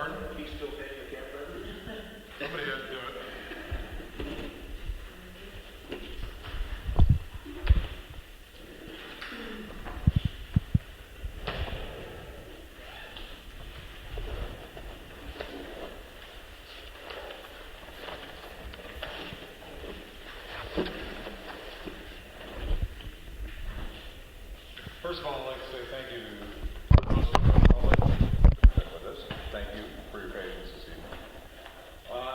Pardon? He's still paying the cab driver? Somebody had to do it. First of all, I'd like to say thank you to most of the public with us. Thank you for your patience this evening.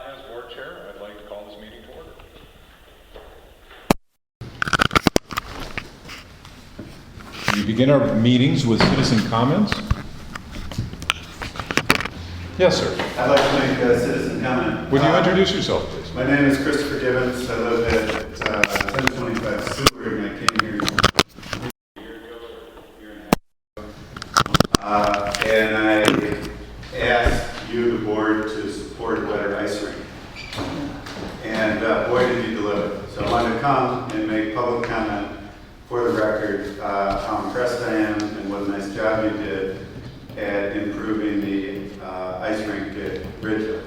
As board chair, I'd like to call this meeting to order. We begin our meetings with citizen comments. Yes, sir. I'd like to make a citizen comment. Would you introduce yourself, please? My name is Christopher Gibbons. I live at 1025 Seward, and I came here a year ago, a year and a half ago. And I asked you, the board, to support a better ice rink. And boy, did you deliver. So I wanted to come and make public comment for the record how impressed I am and what a nice job you did at improving the ice rink at Ridgeville.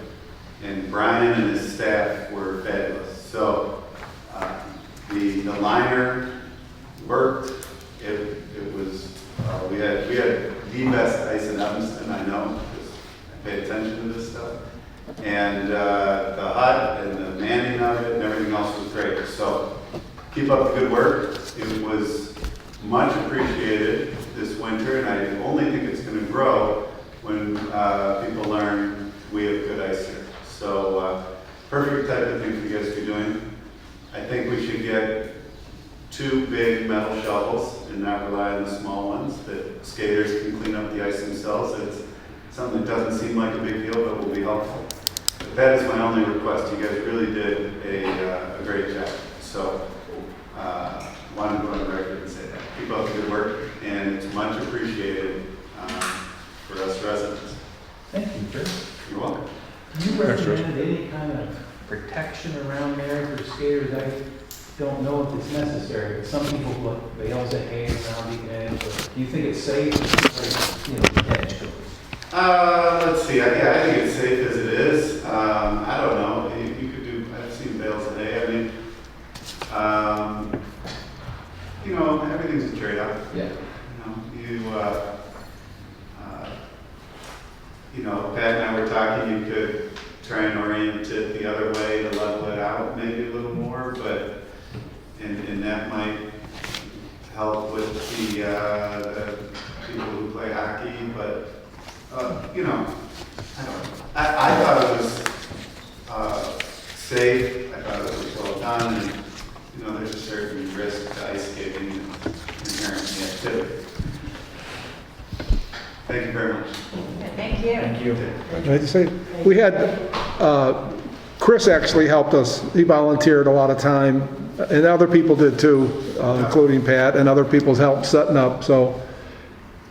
And Brian and his staff were fabulous. So the liner worked. It was we had the best ice in Evanston, I know, because I pay attention to this stuff. And the hut and the manning of it and everything else was great. So keep up the good work. It was much appreciated this winter, and I only think it's going to grow when people learn we have good ice here. So perfect type of thing for you guys to be doing. I think we should get 2 big metal shovels and not rely on the small ones that skaters can clean up the ice themselves. It's something that doesn't seem like a big deal, but will be helpful. But that is my only request. You guys really did a great job. So wanted to go on the record and say that. Keep up the good work, and it's much appreciated for us residents. Thank you, Chris. You're welcome. You recommend any kind of protection around there for skaters? I don't know if it's necessary, but some people put bales of hay around the edge. Do you think it's safe? Like, hedge goes. Let's see. Yeah, I think it's safe as it is. I don't know. You could do. I've seen bales of hay. I mean, everything's a trade-off. Yeah. Pat and I were talking. You could try and orient it the other way to level it out, maybe a little more, but and that might help with the people who play hockey. But I don't know. I thought it was safe. I thought it was well done, and there's a certain risk to ice skating inherent in the activity. Thank you very much. Thank you. Thank you. I'd say we had Chris actually helped us. He volunteered a lot of time, and other people did too, including Pat, and other people's help setting up. So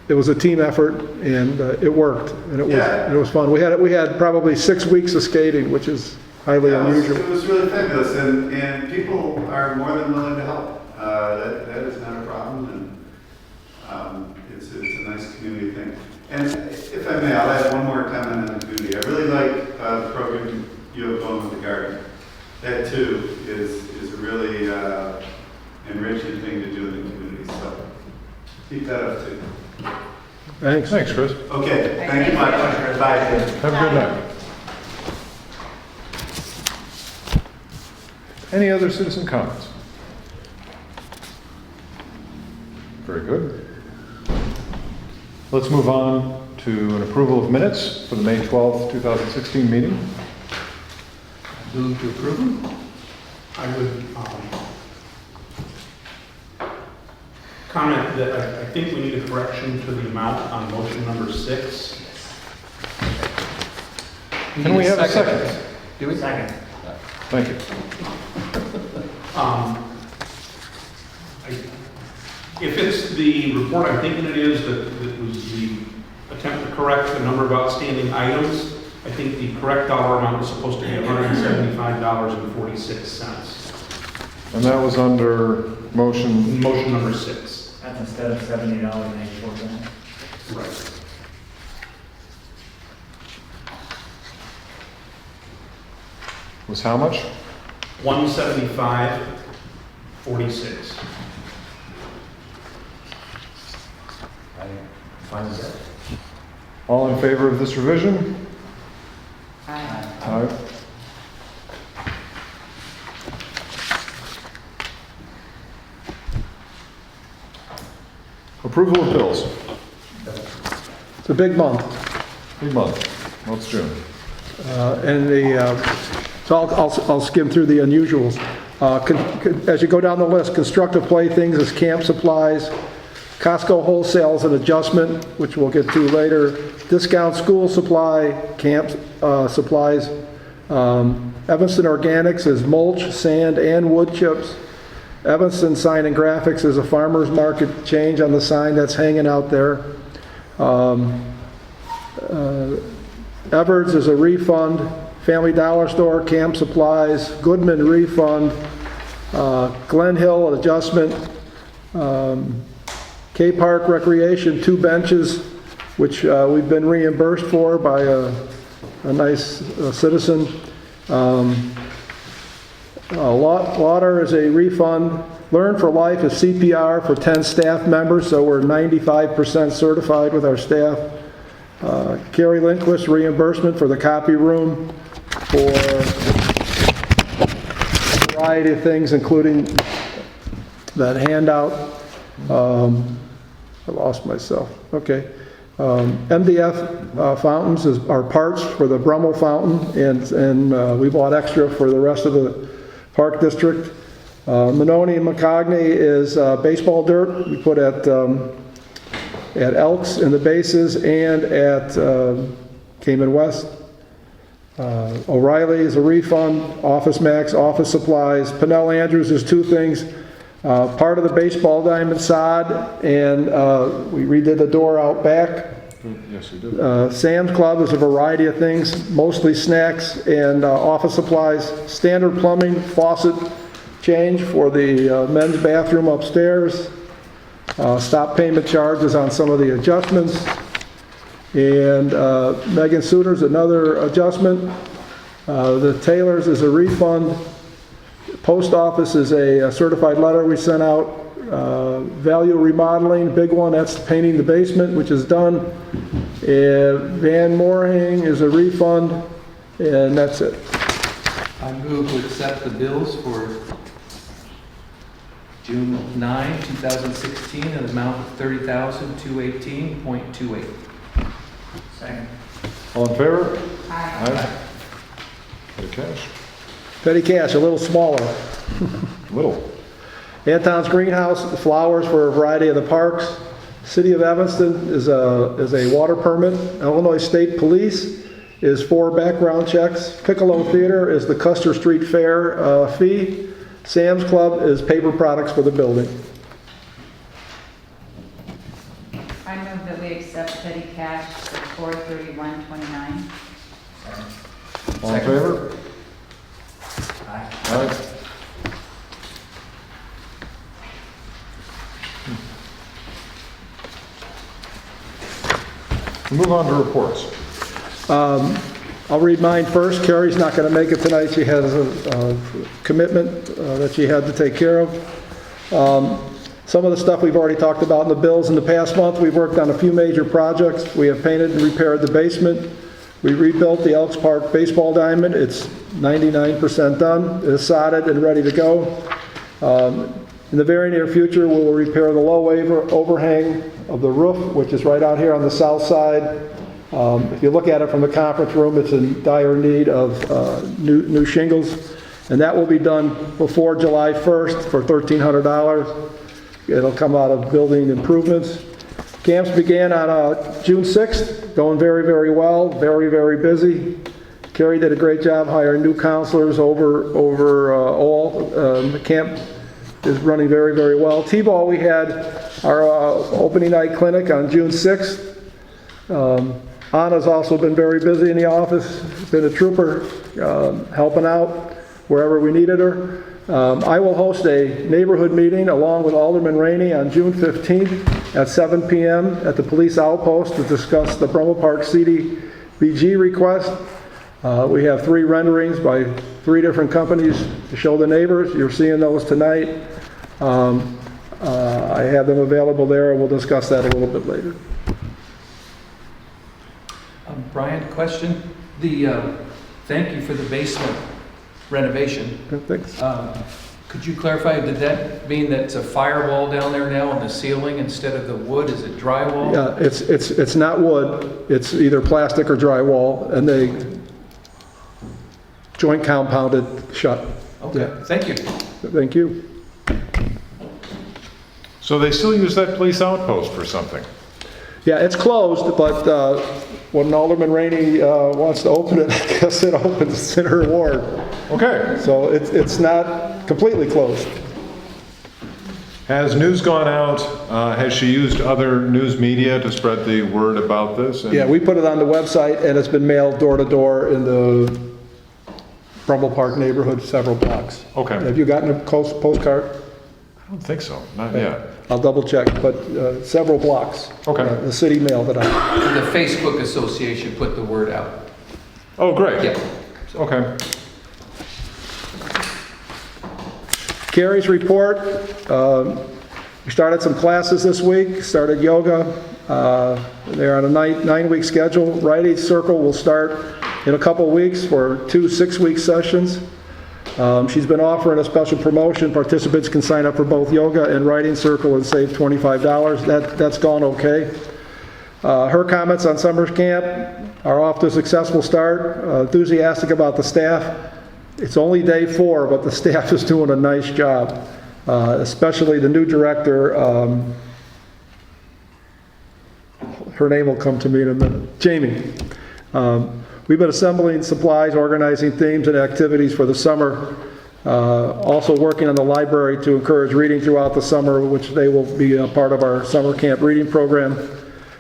it was a team effort, and it worked, and it was fun. We had probably 6 weeks of skating, which is highly unusual. It was really fabulous, and people are more than willing to help. That is not a problem, and it's a nice community thing. And if I may, I'll add one more comment on the community. I really like the program you have going with the garden. That too is a really enriching thing to do in the community. So keep that up too. Thanks. Thanks, Chris. Okay, thank you much. Bye. Have a good night. Any other citizen comments? Very good. Let's move on to an approval of minutes for the May 12th, 2016 meeting. Move to approve them? I would comment that I think we need a correction to the amount on motion number 6. Can we have a second? Do we? Second. Thank you. If it's the report I'm thinking it is, that was the attempt to correct the number of outstanding items, I think the correct dollar amount is supposed to be $175.46. And that was under motion. Motion number 6. That's instead of $70.84. Right. Was how much? $175.46. I'm fine with that. All in favor of this revision? Aye. Aye. Approval of bills. It's a big month. Big month. What's June? So I'll skim through the unusuals. As you go down the list, constructive playthings is camp supplies, Costco wholesale an adjustment, which we'll get to later, discount school supply, camp supplies, Evanston Organics is mulch, sand, and wood chips. Evanston Sign and Graphics is a farmer's market change on the sign that's hanging out there. Everett's is a refund. Family Dollar Store, camp supplies. Goodman refund. Glen Hill an adjustment. K Park Recreation 2 benches, which we've been reimbursed for by a nice citizen. Lauder is a refund. Learn for Life is CPR for 10 staff members, so we're 95% certified with our staff. Carrie Lindquist reimbursement for the copy room for a variety of things, including that handout. I lost myself. Okay. MDF fountains is our parts for the Brummel fountain, and we bought extra for the rest of the Park District. Manoni and McCogney is baseball dirt we put at Elks in the bases and at Cayman West. O'Reilly is a refund, Office Max, office supplies. Pinnell Andrews is 2 things. Part of the baseball diamond sod, and we redid the door out back. Yes, you did. Sam's Club is a variety of things, mostly snacks and office supplies. Standard plumbing, faucet change for the men's bathroom upstairs. Stop payment charges on some of the adjustments. And Megan Suter's another adjustment. The Taylor's is a refund. Post office is a certified letter we sent out. Value remodeling, big one, that's painting the basement, which is done. Van Moorhing is a refund, and that's it. I move to accept the bills for June 9, 2016, in the amount of $30,218.28. Second. All in favor? Aye. Petty cash. Petty cash, a little smaller. Little. Anton's Greenhouse, flowers for a variety of the parks. City of Evanston is a water permit. Illinois State Police is 4 background checks. Piccolo Theater is the Custer Street Fair fee. Sam's Club is paper products for the building. I move that we accept petty cash for $431.29. All in favor? Aye. Aye. We move on to reports. I'll read mine first. Carrie's not going to make it tonight. She has a commitment that she had to take care of. Some of the stuff we've already talked about in the bills. In the past month, we've worked on a few major projects. We have painted and repaired the basement. We rebuilt the Elks Park baseball diamond. It's 99% done. It is sodded and ready to go. In the very near future, we will repair the low overhang of the roof, which is right out here on the south side. If you look at it from the conference room, it's in dire need of new shingles. And that will be done before July 1st for $1,300. It'll come out of building improvements. Camps began on June 6th, going very, very well, very, very busy. Carrie did a great job hiring new counselors over all. The camp is running very, very well. T-ball, we had our opening night clinic on June 6th. Anna's also been very busy in the office, been a trooper, helping out wherever we needed her. I will host a neighborhood meeting along with Alderman Rainey on June 15th at 7 p.m. at the police outpost to discuss the Brummel Park CDBG request. We have 3 renderings by 3 different companies to show the neighbors. You're seeing those tonight. I have them available there, and we'll discuss that a little bit later. Brian, question? Thank you for the basement renovation. Thanks. Could you clarify, did that mean that it's a firewall down there now on the ceiling instead of the wood? Is it drywall? Yeah, it's not wood. It's either plastic or drywall, and they joint compounded shut. Okay, Yeah. thank you. Thank you. So they still use that police outpost for something? Yeah, it's closed, but when Alderman Rainey wants to open it, I guess it opens. It's in her ward. Okay. So it's not completely closed. Has news gone out? Has she used other news media to spread the word about this? And- Yeah, we put it on the website, and it's been mailed door to door in the Brumble Park neighborhood, several blocks. Okay. Have you gotten a postcard? I don't think so, not yet. I'll double check, but several blocks. Okay. The city mailed it out. The Facebook Association put the word out. Oh, great. Yeah. Okay. Carrie's report, we started some classes this week, started yoga. They're on a 9-week schedule. Rite Aid Circle will start in a couple weeks for 2 6-week sessions. She's been offering a special promotion. Participants can sign up for both yoga and Writing Circle and save $25. That's gone okay. Her comments on summer camp are off to a successful start. Enthusiastic about the staff. It's only day 4, but the staff is doing a nice job, especially the new director. Her name will come to me in a minute. Jamie. We've been assembling supplies, organizing themes and activities for the summer. Also working on the library to encourage reading throughout the summer, which they will be a part of our summer camp reading program.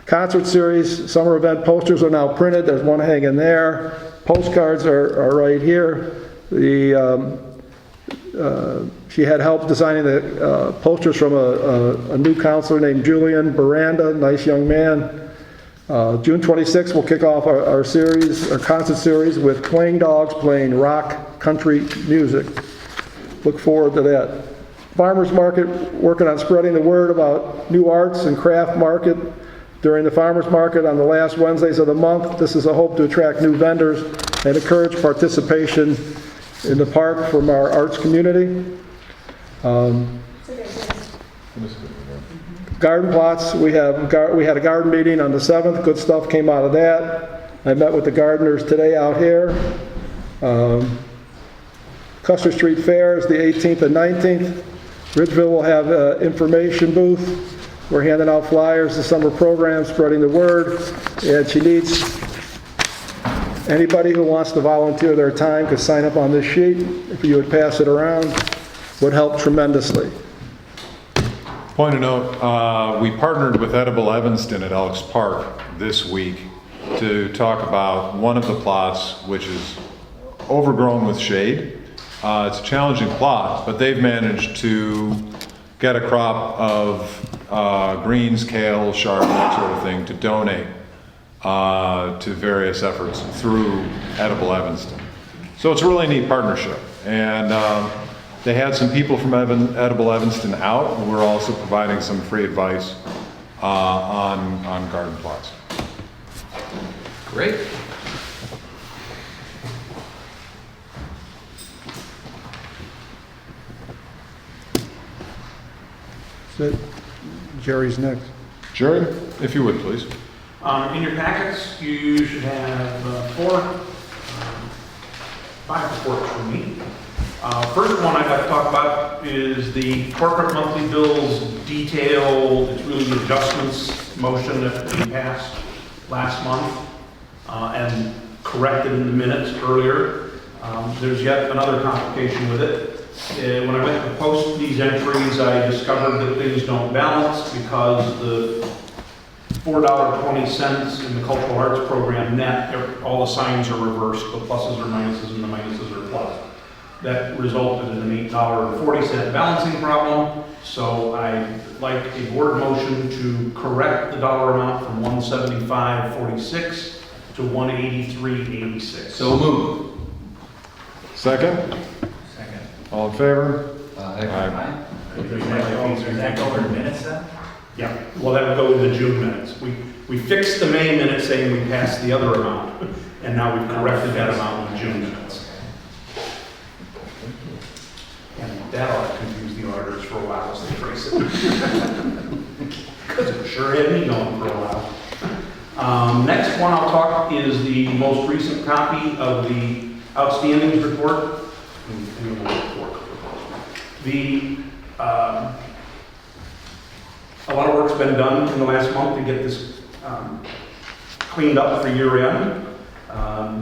Concert series, summer event posters are now printed. There's one hanging there. Postcards are right here. She had help designing the posters from a new counselor named Julian Baranda, nice young man. June 26th, we'll kick off our concert series with Playing Dogs playing rock country music. Look forward to that. Farmers Market, working on spreading the word about new arts and craft market during the Farmers Market on the last Wednesdays of the month. This is a hope to attract new vendors and encourage participation in the park from our arts community. Garden plots, we had a garden meeting on the 7th. Good stuff came out of that. I met with the gardeners today out here. Custer Street Fair is the 18th and 19th. Ridgeville will have an information booth. We're handing out flyers, the summer program, spreading the word. And she needs anybody who wants to volunteer their time could sign up on this sheet. If you would pass it around, would help tremendously. Point of note, we partnered with Edible Evanston at Elks Park this week to talk about one of the plots, which is overgrown with shade. It's a challenging plot, but they've managed to get a crop of greens, kale, chard, that sort of thing to donate to various efforts through Edible Evanston. So it's a really neat partnership. And they had some people from Edible Evanston out, and we're also providing some free advice on garden plots. Great. That's it. Jerry's next. Jerry, if you would, please. In your packets, you should have 5 reports from me. First one I'd like to talk about is the corporate monthly bills detail. It's really the adjustments motion that we passed last month and corrected in the minutes earlier. There's yet another complication with it. When I went to post these entries, I discovered that things don't balance because the $4.20 in the cultural arts program net, all the signs are reversed, the pluses are minuses and the minuses are plus. That resulted in an $8.40 balancing problem, so I'd like a board motion to correct the dollar amount from $175.46 to $183.86. So move. Second? Second. All in favor? Aye. Is that over the minutes then? Yeah, well, that would go in the June minutes. We fixed the May minutes saying we passed the other amount, and now we've corrected that amount in the June minutes. And that ought to confuse the auditors for a while as they trace it. Because it sure had me going for a while. Next one I'll talk is the most recent copy of the outstandings report. A lot of work's been done in the last month to get this cleaned up for year end.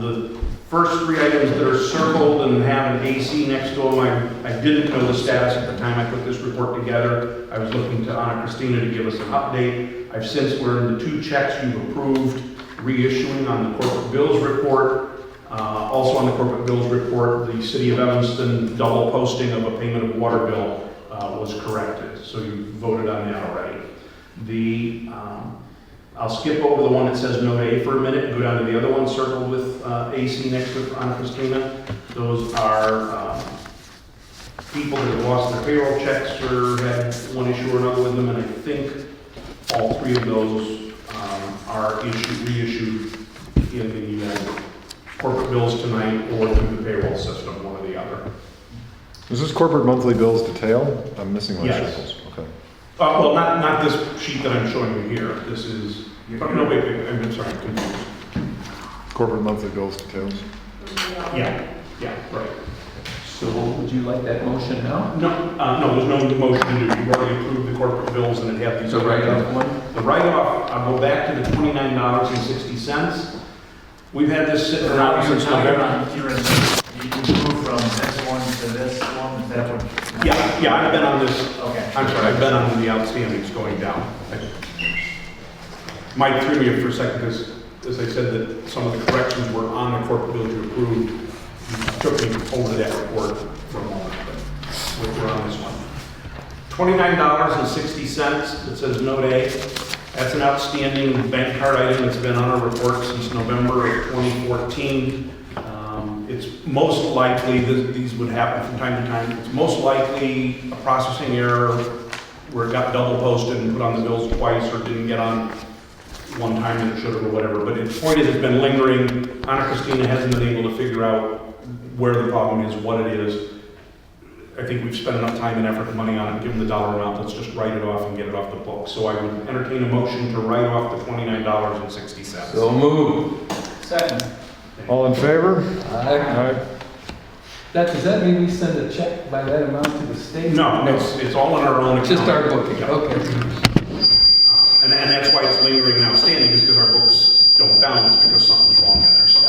The first three items that are circled and have an AC next to them, I didn't know the status at the time I put this report together. I was looking to Anna Christina to give us an update. I've since learned the 2 checks you've approved reissuing on the corporate bills report. Also on the corporate bills report, the City of Evanston double posting of a payment of water bill was corrected. So you voted on that already. I'll skip over the one that says no A for a minute and go down to the other one circled with AC next to Anna Christina. Those are people that have lost their payroll checks or had one issue or another with them, and I think all 3 of those are reissued in the corporate bills tonight or through the payroll system, one or the other. Is this corporate monthly bills detail? I'm missing my Yes. circles. Okay. Well, not this sheet that I'm showing you here. This is, no, wait, I'm sorry, I'm confused. Corporate monthly bills details. Yeah, right. So would you like that motion now? No, there's no motion to do. You've already approved the corporate bills and it had these. So write-off one? The write-off, I'll go back to the $29.60. We've had this sitting around since November. You moved from this one to this one, is that what? Yeah, I've been on this, Okay. I'm sorry, I've been on the outstandings going down. Mike threw me for a second because, as I said, that some of the corrections were on the corporate bills you approved. You took me over that report for a moment, but we're on this one. $29.60, it says note A. That's an outstanding bank card item that's been on our report since November of 2014. It's most likely, these would happen from time to time, it's most likely a processing error where it got double posted and put on the bills twice or didn't get on one time and it should have or whatever. But the point is it's been lingering. Anna Christina hasn't been able to figure out where the problem is, what it is. I think we've spent enough time and effort and money on it, given the dollar amount, let's just write it off and get it off the book. So I would entertain a motion to write off the $29.60. So move. Second. All in favor? Aye. Does that mean we send a check by that amount to the state? No, it's all in our own account. Just our booking, Yeah. okay. And that's why it's lingering and outstanding, is because our books don't balance because something's wrong in there. So,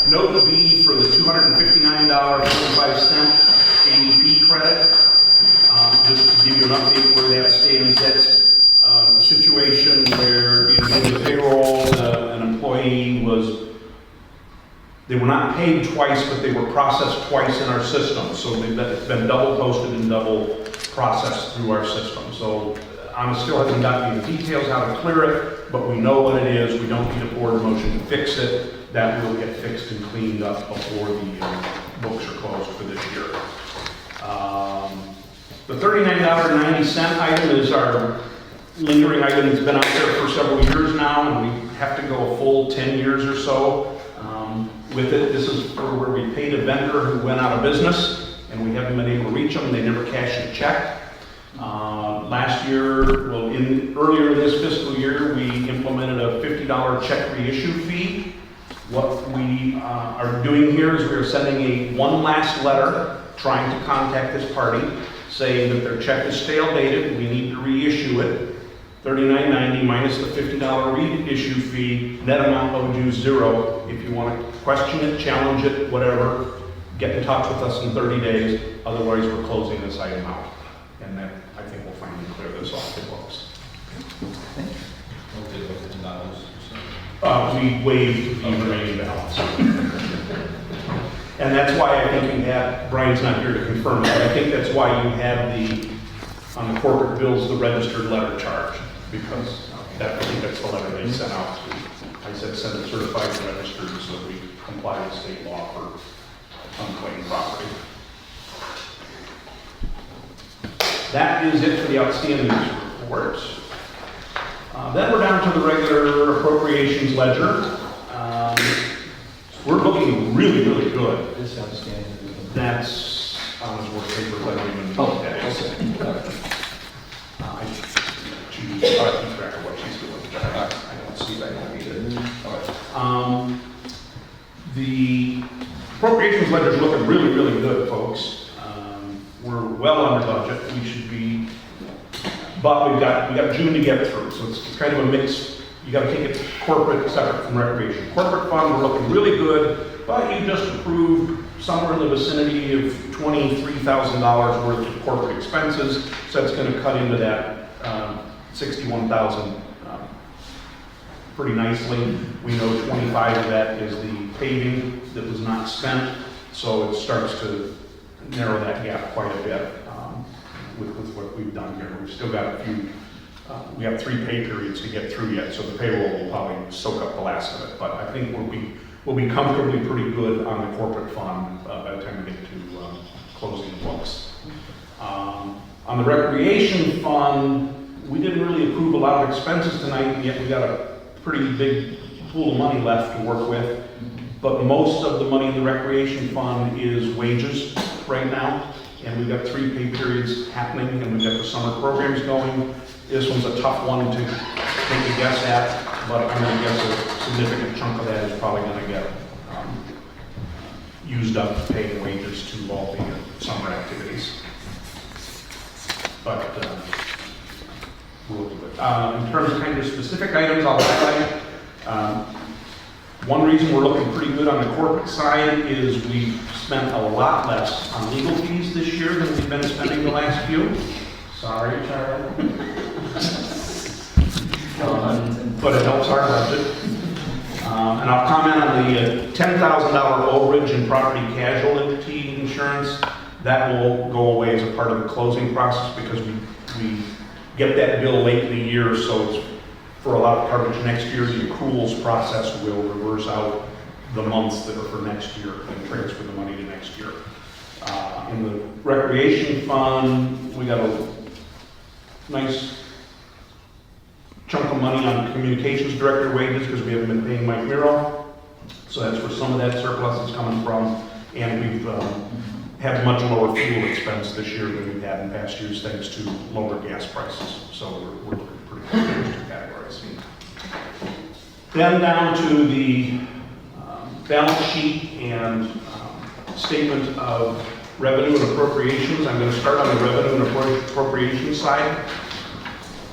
the note B for the $259.25 ADP credit, just to give you an update where that stands, that's a situation where in the payroll, an employee they were not paid twice, but they were processed twice in our system. So it's been double posted and double processed through our system. So Anna still hasn't gotten me the details how to clear it, but we know what it is. We don't need a board motion to fix it. That will get fixed and cleaned up before the books are closed for this year. The $39.90 item is our lingering item that's been out there for several years now, and we have to go a full 10 years or so with it. This is for where we paid a vendor who went out of business, and we haven't been able to reach them. They never cashed a check. Last year, earlier this fiscal year, we implemented a $50 check reissue fee. What we are doing here is we're sending one last letter trying to contact this party, saying that their check is stale dated, we need to reissue it. $39.90 minus the $50 reissue fee, net amount owed you $0. If you want to question it, challenge it, whatever, get in touch with us in 30 days. Otherwise, we're closing this item out. And then I think we'll finally clear this off the books. We waived the remaining balance. And that's why I think Brian's not here to confirm that, I think that's why you have on the corporate bills, the registered letter charge, because I think that's the letter they sent out to I said send it certified and registered so that we comply with state law for unclaimed property. That is it for the outstanding reports. Then we're down to the regular appropriations ledger. We're looking really, really good. This outstanding. That's on his work paper, I don't even know what that is. She's trying to keep track of what she's doing. I don't see that one either. The appropriations ledger is looking really, really good, folks. We're well under budget. We should be, but we got June to get through, so it's kind of a mix. You got to take it corporate separate from recreation. Corporate fund, we're looking really good, but you just approved somewhere in the vicinity of $23,000 worth of corporate expenses, so that's going to cut into that $61,000 pretty nicely. We know 25 of that is the paving that was not spent, so it starts to narrow that gap quite a bit with what we've done here. We've still got a few, we have 3 pay periods to get through yet, so the payroll will probably soak up the last of it, but I think we'll be comfortably pretty good on the corporate fund by the time we get to closing the books. On the recreation fund, we didn't really approve a lot of expenses tonight, and yet we got a pretty big pool of money left to work with. But most of the money in the recreation fund is wages right now, and we've got 3 pay periods happening, and we've got the summer programs going. This one's a tough one to take a guess at, but I'm going to guess a significant chunk of that is probably going to get used up to pay the wages to all the summer activities. But we'll do it. In terms of kind of specific items, I'll highlight. One reason we're looking pretty good on the corporate side is we've spent a lot less on legal fees this year than we've been spending the last few. Sorry, Charlie. But it helps our budget. And I'll comment on the $10,000 overage in property casualty insurance. That will go away as a part of the closing process because we get that bill late in the year, so it's for a lot of coverage next year. The accruals process will reverse out the months that are for next year and transfer the money to next year. In the recreation fund, we got a nice chunk of money on communications director wages because we haven't been paying Mike Miro. So that's where some of that surplus is coming from. And we've had much lower fuel expense this year than we've had in past years thanks to lower gas prices. So we're looking pretty good in those 2 categories. Then down to the balance sheet and statement of revenue and appropriations. I'm going to start on the revenue and appropriations side.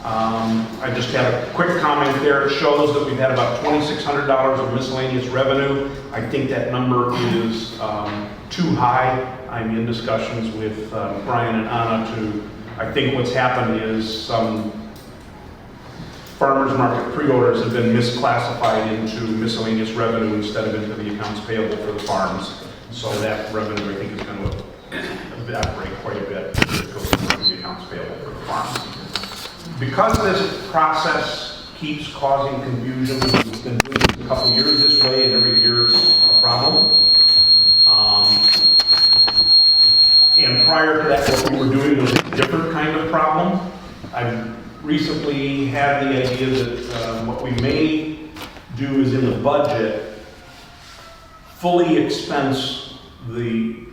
I just had a quick comment there. It shows that we've had about $2,600 of miscellaneous revenue. I think that number is too high. I'm in discussions with Brian and Anna I think what's happened is some farmers market pre-orders have been misclassified into miscellaneous revenue instead of into the accounts payable for the farms. So that revenue I think is going to evaporate quite a bit as it goes into the accounts payable for the farms. Because this process keeps causing confusion, we've been doing it a couple years this way, and every year it's a problem. And prior to that, what we were doing was a different kind of problem. I've recently had the idea that what we may do is in the budget, fully expense the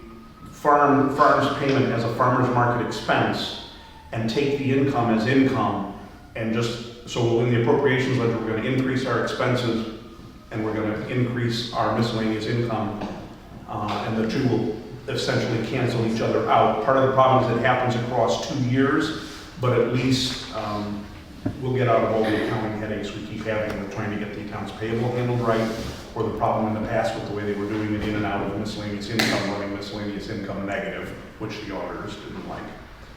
farm's payment as a farmer's market expense and take the income as income, and just, so in the appropriations ledger, we're going to increase our expenses and we're going to increase our miscellaneous income, and the 2 will essentially cancel each other out. Part of the problem is it happens across 2 years, but at least we'll get out of all the accounting headaches we keep having with trying to get the accounts payable handled right, or the problem in the past with the way they were doing it in and out of miscellaneous income, running miscellaneous income negative, which the auditors didn't like.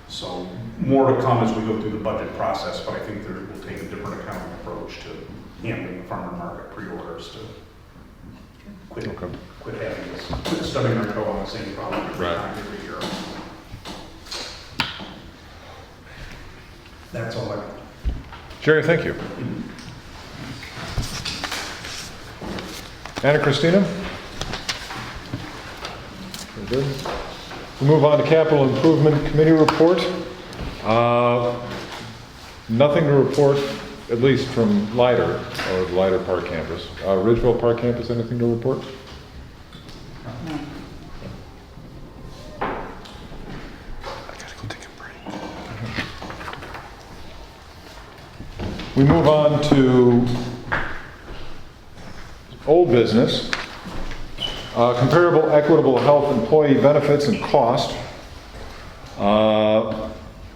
So more to come as we go through the budget process, but I think we'll take a different accounting approach to handling the farmer market pre-orders to quit having this, quit stubbing our toe on the same problem every time, every year. That's all I got. Jerry, thank you. Anna Christina? Very good. We move on to Capital Improvement Committee report. Nothing to report, at least from Leiter, or the Leiter Park Campus. Ridgeville Park Campus, anything to report? No. We move on to old business. Comparable equitable health employee benefits and cost.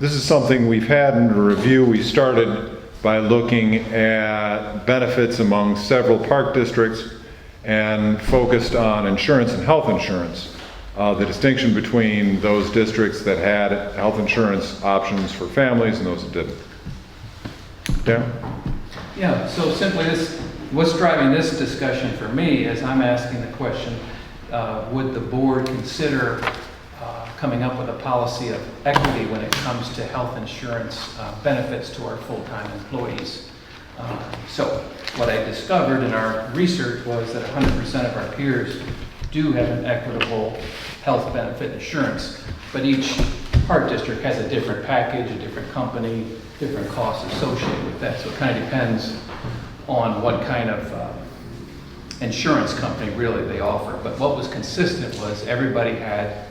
This is something we've had under review. We started by looking at benefits among several park districts and focused on insurance and health insurance. The distinction between those districts that had health insurance options for families and those that didn't. Dan? Yeah, so simply what's driving this discussion for me is I'm asking the question, would the board consider coming up with a policy of equity when it comes to health insurance benefits to our full-time employees? So what I discovered in our research was that 100% of our peers do have an equitable health benefit insurance, but each park district has a different package, a different company, different costs associated with that. So it kind of depends on what kind of insurance company really they offer. But what was consistent was everybody had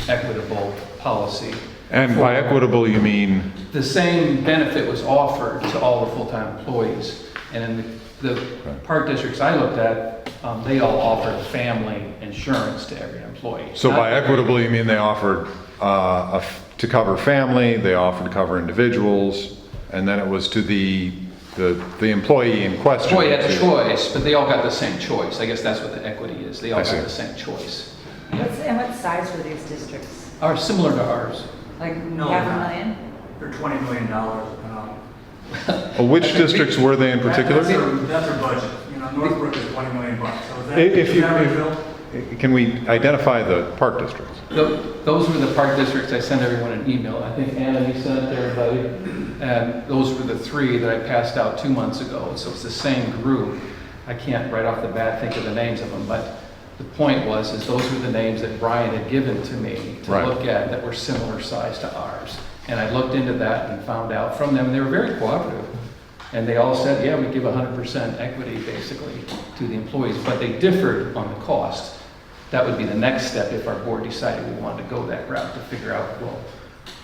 equitable policy. And by equitable, you mean? The same benefit was offered to all the full-time employees. And in the park districts I looked at, they all offered family insurance to every employee. So Not by every- equitable, you mean they offered to cover family, they offered to cover individuals, and then it was to the employee in question. Employee had a choice, but they all got the same choice. I guess that's what the equity is. They all I got see. the same choice. And what size were these districts? Are similar to ours. Like No, half a not. million? For $20 million. Which districts were they in particular? That's our budget. You know, Northbrook is $20 million. So is that, If is you- that right, if- Bill? Can we identify the park districts? Those were the park districts. I sent everyone an email. I think Anna, you sent it to everybody. And those were the 3 that I passed out 2 months ago. So it's the same group. I can't right off the bat think of the names of them, but the point was is those were the names that Brian had given to me to Right. look at that were similar size to ours. And I looked into that and found out from them, they were very cooperative. And they all said, yeah, we give 100% equity basically to the employees, but they differed on the cost. That would be the next step if our board decided we wanted to go that route to figure out, well,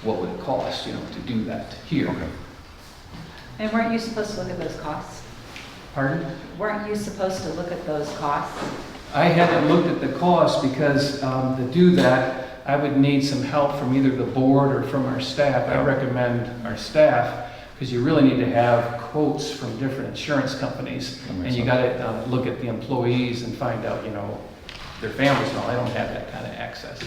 what would it cost, to do that here. And weren't you supposed to look at those costs? Pardon? Weren't you supposed to look at those costs? I haven't looked at the cost because to do that, I would need some help from either the board or from our staff. I recommend our staff because you really need to have quotes from different insurance companies. And you got to look at the employees and find out, their families and all. I don't have that kind of access.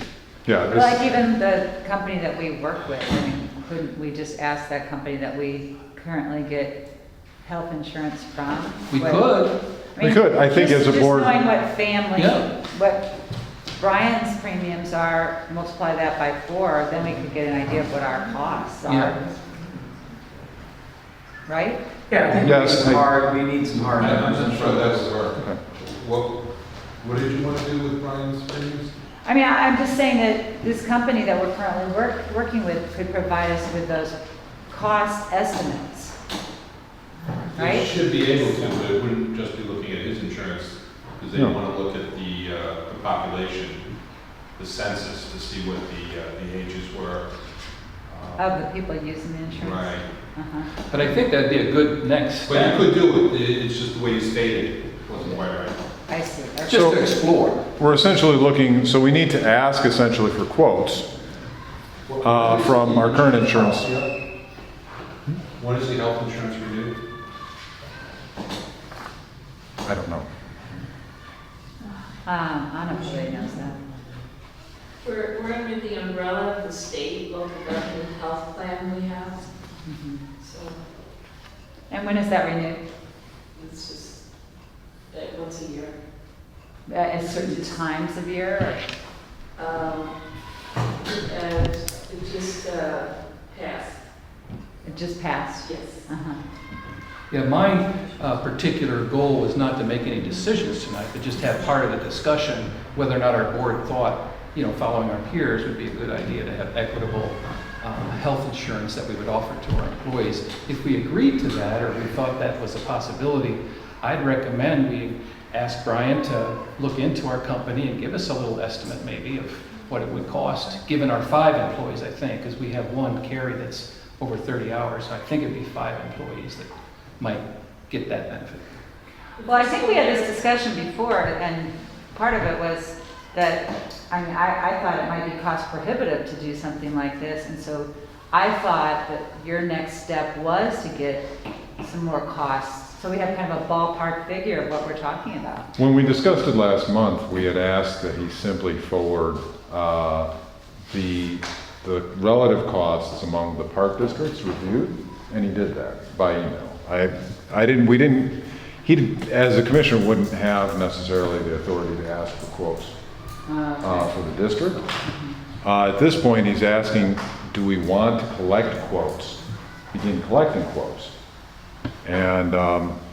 Yeah. Like even the company that we work with, I mean, couldn't we just ask that company that we currently get health insurance from? We What- could. I mean, We could. I think just- as a board- Just knowing what family, Yeah. what Brian's premiums are, multiply that by 4, then we could get an idea of what our costs Yeah. are. Right? Yeah, I think Yes, we need some hard I'm numbers. not sure that's our, what did you want to do with Brian's premiums? I mean, I'm just saying that this company that we're currently working with could provide us with those cost estimates. They Right? should be able to, but it wouldn't just be looking at his insurance, because they No. want to look at the population, the census, to see what the ages were. Of the people using the insurance? Right. Uh-huh. But I think that'd be a good next But you step, could do it, it's just the way you stated it wasn't quite right. I see. Okay. just to explore. We're essentially looking, so we need to ask essentially for quotes from our current insurance. When is the health insurance renewed? I don't know. Anna probably knows that. We're under the umbrella of the state local government health plan we have, Mhm. so And when is that renewed? it's just once a year. At certain times of year? And it just passed, Or it just passed? yes. Uh-huh. Yeah, my particular goal was not to make any decisions tonight, but just have part of the discussion, whether or not our board thought, following our peers, would be a good idea to have equitable health insurance that we would offer to our employees. If we agreed to that, or we thought that was a possibility, I'd recommend we ask Brian to look into our company and give us a little estimate maybe of what it would cost, given our 5 employees, I think, because we have one, Carrie, that's over 30 hours. So I think it'd be 5 employees that might get that benefit. Well, I think we had this discussion before, and part of it was that, I thought it might be cost prohibitive to do something like this, and so I thought that your next step was to get some more costs, so we have kind of a ballpark figure of what we're talking about. When we discussed it last month, we had asked that he simply forward the relative costs among the park districts reviewed, and he did that by email. He, as a commissioner, wouldn't have necessarily the authority to ask for quotes for the district. At this point, he's asking, do we want to collect quotes, begin collecting quotes? And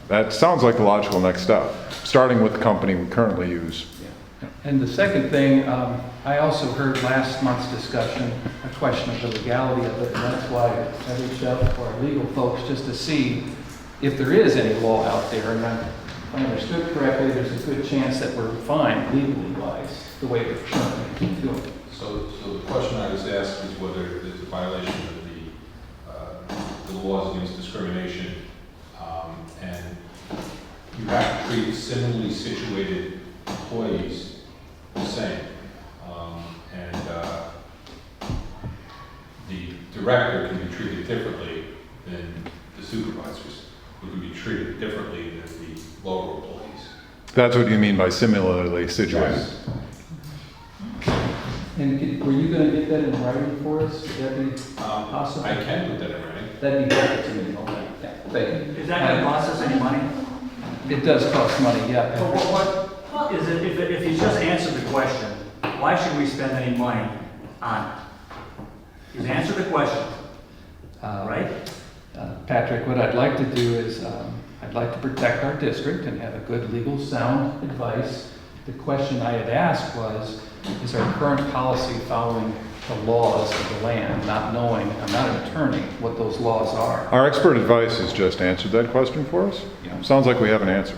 that sounds like the logical next step, starting with the company we currently use. And the second thing, I also heard last month's discussion, a question of the legality of it, and that's why I reached out to our legal folks just to see if there is any law out there. And if I understood correctly, there's a good chance that we're fine legally wise, the way we're currently doing it. So the question I was asked is whether there's a violation of the laws against discrimination, and you have to treat similarly situated employees the same. The director can be treated differently than the supervisors, who can be treated differently than the lower employees. That's what you mean by similarly situated? Yes. And were you going to get that in writing for us? Would that be possible? I can put that in writing. That'd be helpful to me. Yeah, thank you. Is that going to cost us any money? It does cost money, yeah. What is it, if you just answered the question, why should we spend any money on it? You've answered the question, right? Patrick, what I'd like to do is, I'd like to protect our district and have a good legal sound advice. The question I had asked was, is our current policy following the laws of the land, not knowing, I'm not an attorney, what those laws are? Our expert advice has just answered that question for us. Yeah. Sounds like we have an answer.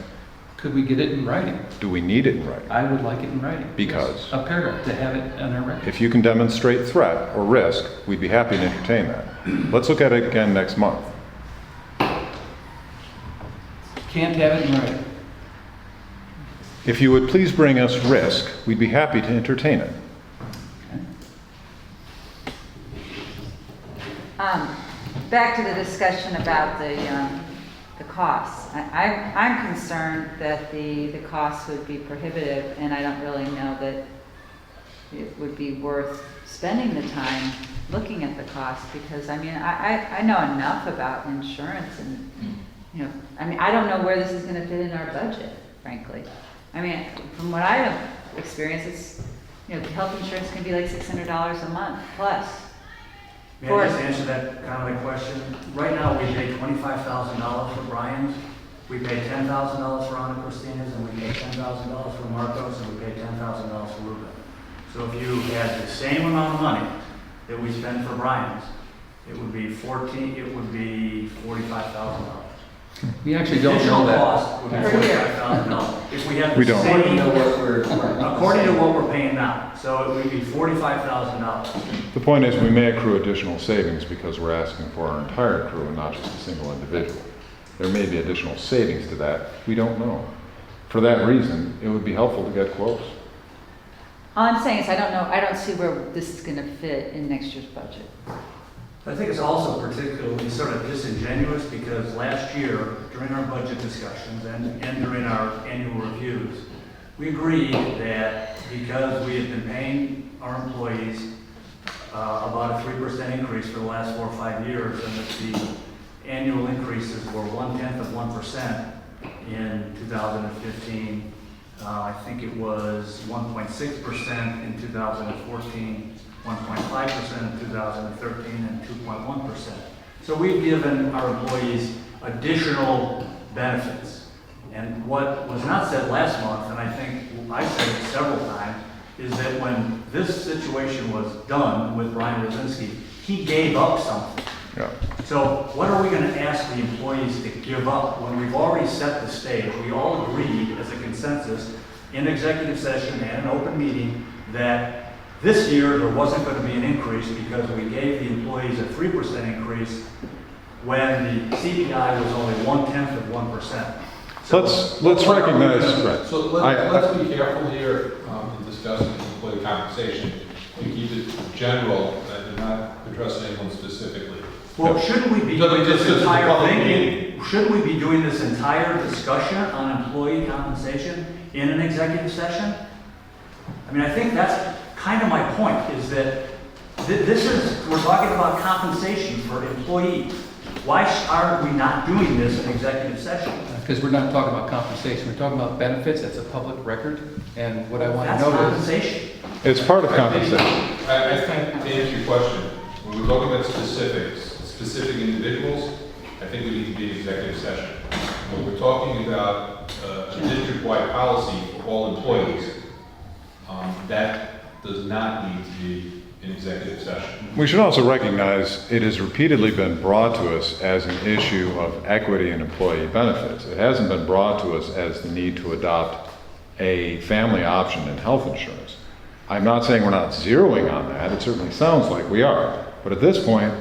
Could we get it in writing? Do we need it in writing? I would like it in writing. Because? Yes. A paragraph, to have it on our record. If you can demonstrate threat or risk, we'd be happy to entertain that. Let's look at it again next month. Can't have it in writing. If you would please bring us risk, we'd be happy to entertain it. Back to the discussion about the costs. I'm concerned that the costs would be prohibitive, and I don't really know that it would be worth spending the time looking at the costs, because I know enough about insurance, and I don't know where this is going to fit in our budget, frankly. From what I have experienced, it's health insurance can be like $600 a month plus. May I just answer that kind of a question? Right now, we pay $25,000 for Brian's, we pay $10,000 for Ana Cristina's, and we pay $10,000 for Marcos, and we pay $10,000 for Ruben. So if you had the same amount of money that we spend for Brian's, it would be $45,000. We actually don't know that. Cost would be $45,000. If we had We the don't. same, according to what we're paying now, so it would be $45,000. The point is, we may accrue additional savings because we're asking for our entire crew and not just a single individual. There may be additional savings to that. We don't know. For that reason, it would be helpful to get quotes. All I'm saying is I don't see where this is going to fit in next year's budget. I think it's also particularly sort of disingenuous because last year, during our budget discussions and during our annual reviews, we agreed that because we had been paying our employees about a 3% increase for the last 4 or 5 years, and that the annual increases were 0.1% in 2015. I think it was 1.6% in 2014. 1.5% in 2013 and 2.1%. So we've given our employees additional benefits. And what was not said last month, and I think I said it several times, is that when this situation was done with Brian Rosinski, he gave up something. Yeah. So what are we going to ask the employees to give up when we've already set the stage? We all agreed as a consensus in executive session and an open meeting that this year there wasn't going to be an increase because we gave the employees a 3% increase when the CPI was only 1/10 of 1%. So Let's recognize, right. So let's be careful here in discussing employee compensation. We keep it general and not address anyone specifically. Well, shouldn't we be No, doing this this is a entire public thing? meeting. Shouldn't we be doing this entire discussion on employee compensation in an executive session? I mean, I think that's kind of my point, is that we're talking about compensation for employees. Why are we not doing this in executive session? Because we're not talking about compensation, we're talking about benefits, that's a public record, and what I want to That's know is... compensation. It's part of compensation. I think, to answer your question, when we're talking about specific individuals, I think we need to be in executive session. When we're talking about a district-wide policy for all employees, that does not need to be in executive session. We should also recognize it has repeatedly been brought to us as an issue of equity in employee benefits. It hasn't been brought to us as the need to adopt a family option in health insurance. I'm not saying we're not zeroing on that. It certainly sounds like we are. But at this point,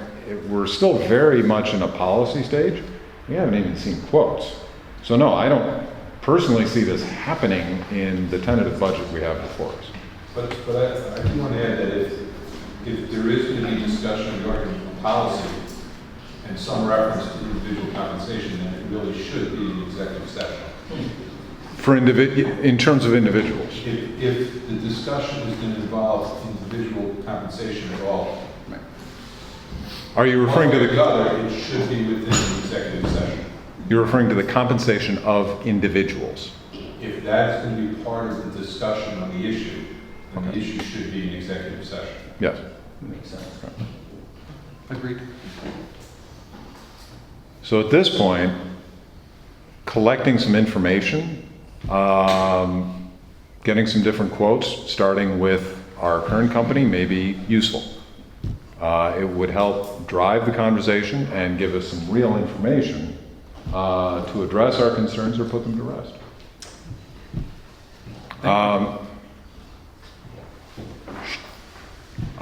we're still very much in a policy stage. We haven't even seen quotes. So no, I don't personally see this happening in the tentative budget we have before us. But I do want to add that if there is going to be discussion regarding policy and some reference to individual compensation, then it really should be in executive session. For in terms of individuals. If the discussion is going to involve individual compensation at all, Are you referring to one way or the... other, it should be within the executive session. You're referring to the compensation of individuals. If that's going to be part of the discussion on the issue, then the issue should be in executive session. Yes. Makes sense. Agreed. So at this point, collecting some information, getting some different quotes, starting with our current company may be useful. It would help drive the conversation and give us some real information to address our concerns or put them to rest.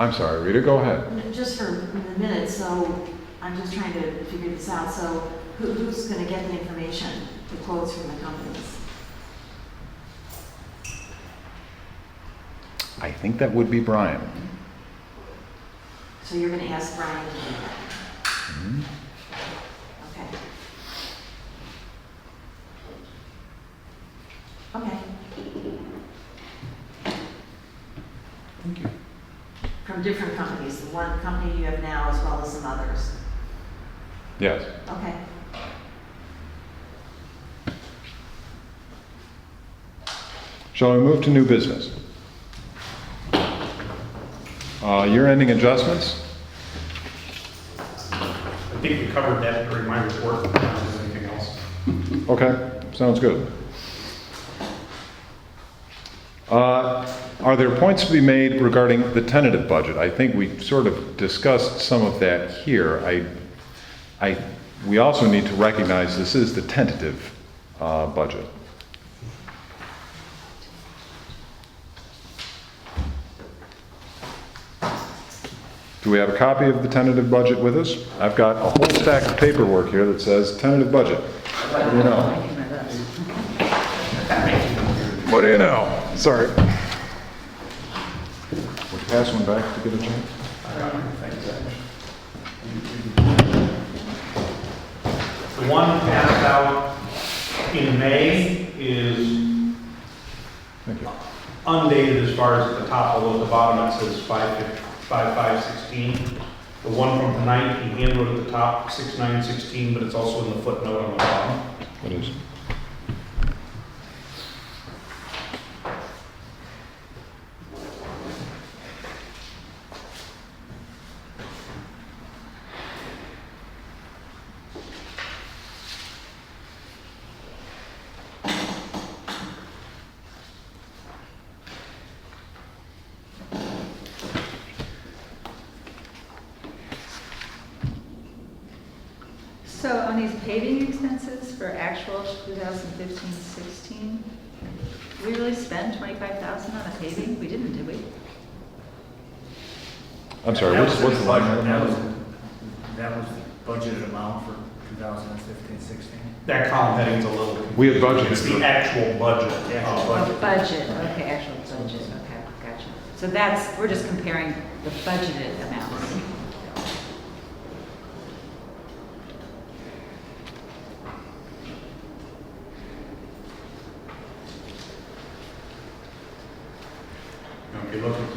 I'm sorry, Rita, go ahead. Just for the minute, so I'm just trying to figure this out. So who's going to get the information, the quotes from the companies? I think that would be Brian. So you're going to ask Brian to do that? Mhm. Okay. Okay. Thank you. From different companies, the one company you have now as well as some others? Yes. Okay. Shall we move to new business? Year-ending adjustments? I think we covered that during my report, if there's anything else. Okay, sounds good. Are there points to be made regarding the tentative budget? I think we sort of discussed some of that here. We also need to recognize this is the tentative budget. Do we have a copy of the tentative budget with us? I've got a whole stack of paperwork here that says tentative budget. What do you know? What do you know? Sorry. Would you pass one back to get a chance? The one passed out in May is Thank you. undated as far as at the top, although at the bottom it says 5/5/16. The one from tonight, he handwrote at the top 6/9/16, but it's also in the footnote on the bottom. What is? paving expenses for actual 2015-16, did we really spend 25,000 on a paving? We didn't, did we? I'm sorry, That what's was the the line budget. item? That was the budgeted amount for 2015-16. That column heading's a little. We had budgeted It's the for- actual budget. The actual Oh, budget, okay, actual budget, okay, gotcha. So that's, we're just comparing the budgeted amounts. If you look at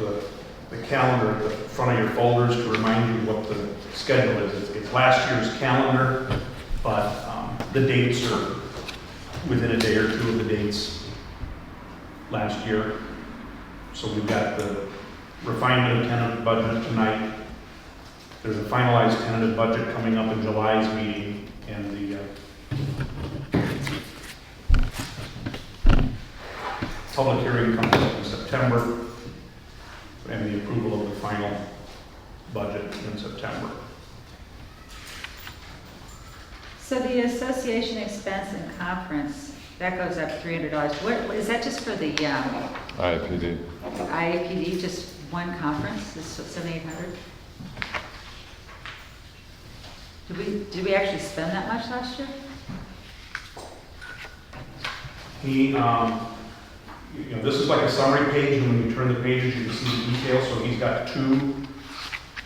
the calendar at the front of your folders to remind you what the schedule is, it's last year's calendar, but the dates are within a day or two of the dates last year. So we've got the refinement of tentative budget tonight. There's a finalized tentative budget coming up in July's meeting, and the public hearing comes up in September, and the approval of the final budget in September. So the association expense and conference, that goes up $300. What, is that just for the IFPD. IAPD, just one conference, is 7,800? Did we actually spend that much last year? This is like a summary page, and when you turn the pages, you can see the details. So he's got 2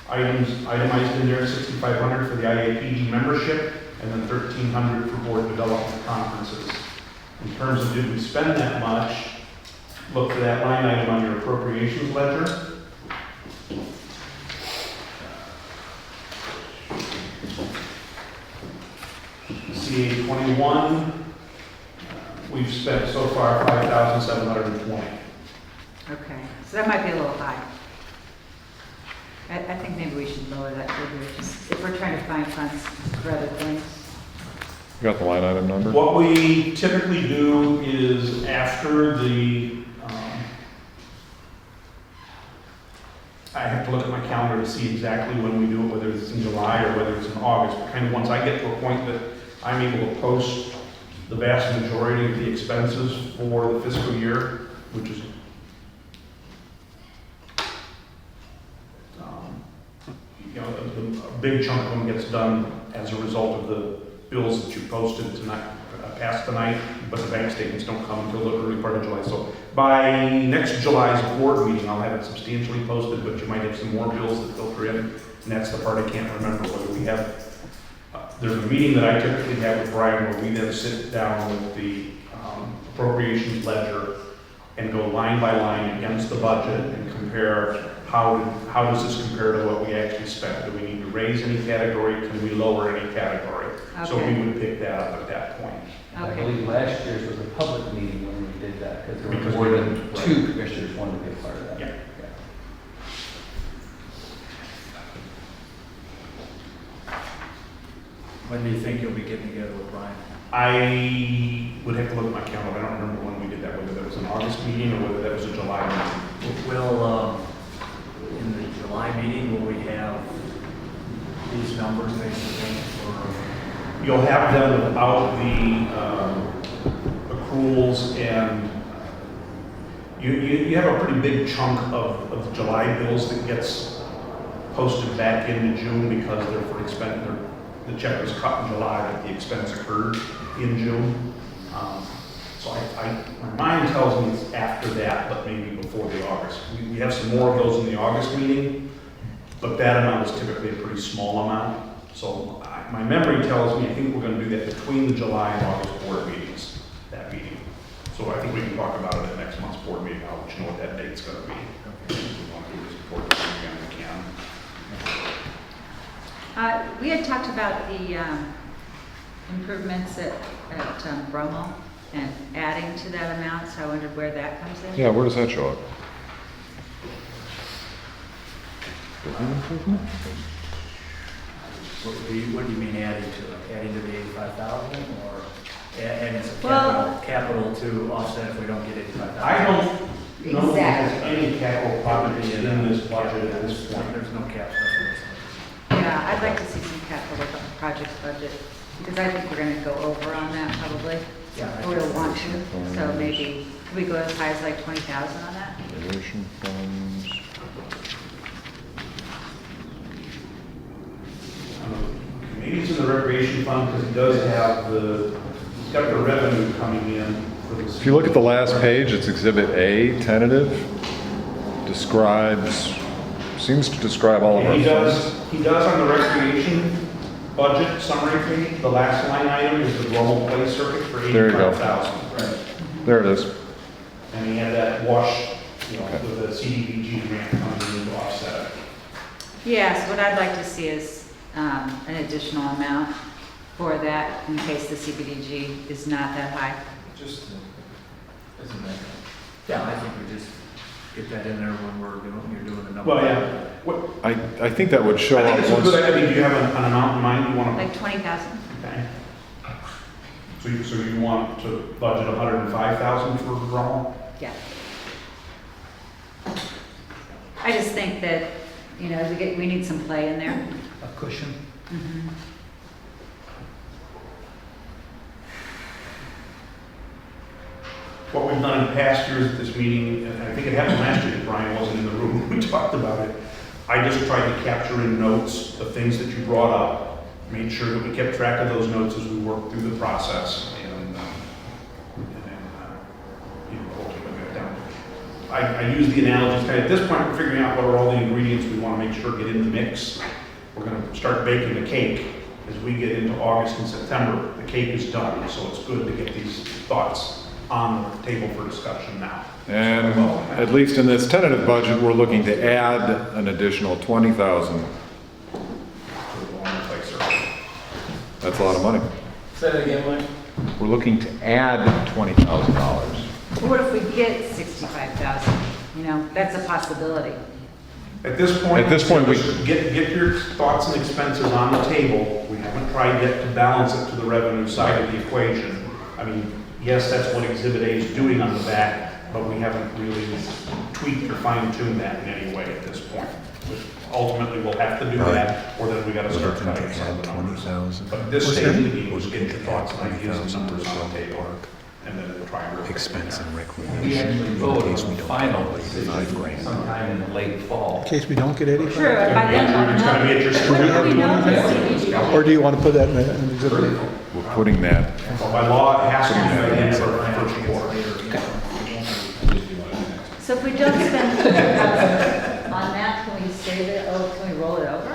items itemized in there, 6,500 for the IAPD membership, and then 1,300 for board development conferences. In terms of did we spend that much, look for that line item on your appropriations ledger. CA 21, we've spent so far 5,720. Okay, so that might be a little high. I think maybe we should lower that figure, just if we're trying to find funds for other things. You got the line item number? What we typically do is after the, I have to look at my calendar to see exactly when we do it, whether it's in July or whether it's in August. But kind of once I get to a point that I'm able to post the vast majority of the expenses for the fiscal year, which is a big chunk of them gets done as a result of the bills that you posted tonight, past tonight, but the bank statements don't come until the early part of July. So by next July's board meeting, I'll have it substantially posted, but you might have some more bills that filter in, and that's the part I can't remember whether we have. There's a meeting that I typically have with Brian where we then sit down with the appropriations ledger and go line by line against the budget and compare how does this compare to what we actually spent? Do we need to raise any category? Can we lower any category? So Okay. we would pick that up at that point. I Okay. believe last year's was a public meeting when we did that, because there Because were more we than didn't- 2 commissioners wanted to be a part of that. Yeah. When do you think you'll be getting together with Brian? I would have to look at my calendar. I don't remember when we did that, whether that was an August meeting or whether that was a July meeting. Will, in the July meeting, will we have these numbers basically, or? You'll have them without the accruals, and you have a pretty big chunk of the July bills that gets posted back into June because they're for expense, the check was cut in July, but the expense occurred in June. So my mind tells me it's after that, but maybe before the August. We have some more of those in the August meeting, but that amount is typically a pretty small amount. So my memory tells me, I think we're going to do that between the July and August board meetings, that meeting. So I think we can talk about it at next month's board meeting. I'll let you know what that date's going to be. If we want to do this before the weekend, we can. We had talked about the improvements at Brummel and adding to that amount, so I wondered where that comes in. Yeah, where does that show up? Building improvement? What do you mean adding to it? Adding to the 85,000 or adding some Well- capital to offset if we don't get 85,000? I don't know if there's Exactly. any capital projects in this budget at this point. There's no capital for this. Yeah, I'd like to see some capital project's budget, because I think we're gonna go over on that probably. Yeah. Or we'll want to, so maybe, could we go as high as like 20,000 on that? Recreation funds. Maybe it's in the recreation fund because it does have it's got the revenue coming in for the. If you look at the last page, it's Exhibit A, tentative, seems to describe all of our And funds. he does on the recreation budget summary page, the last line item is the Rommel Play Circuit for There you go. 85,000. Right. There it is. And he had that wash, with the CDBG grant coming in to offset it. Yes, what I'd like to see is an additional amount for that in case the CBDG is not that high. Just, isn't that? Yeah, I think we just get that in there when you're doing the number. Well, yeah. What, I think that would show I up think it's a once. good idea. Do you have an amount in mind you want to? Like 20,000? Okay. So you want to budget 105,000 for Rommel? Yeah. I just think that, we need some play in there. A cushion. Mhm. What we've done in past years at this meeting, and I think it happened last year, Brian wasn't in the room when we talked about it. I just tried to capture in notes the things that you brought up, made sure that we kept track of those notes as we worked through the process, and ultimately got down. I use the analogies, at this point, we're figuring out what are all the ingredients we want to make sure get in the mix. We're going to start baking the cake. As we get into August and September, the cake is done, so it's good to get these thoughts on the table for discussion now. And at least in this tentative budget, we're looking to add an additional 20,000. That's a lot of money. Say that again, Mike? We're looking to add $20,000. What if we get 65,000? That's a possibility. At this point, we get your thoughts and expenses on the table. We haven't tried yet to balance it to the revenue side of the equation. I mean, yes, that's what Exhibit A is doing on the back, but we haven't really tweaked or fine-tuned that in any way at this point. Ultimately, we'll have to do that, or then we got to start cutting some of the numbers. But at this stage, we need to get your thoughts and ideas and numbers on the table, and then we'll try and work Expense and We recreation. actually In vote case on we the don't final get decision 85 sometime in the late fall. In case we don't get 85? True, and by then we'll It's going to be at your know. We know the September. CBDG. Or do you want to put that in an exhibit? We're putting that. Well, by law, it has to be by the end of the first quarter. So if we don't spend 20,000 on that, can we save it, can we roll it over?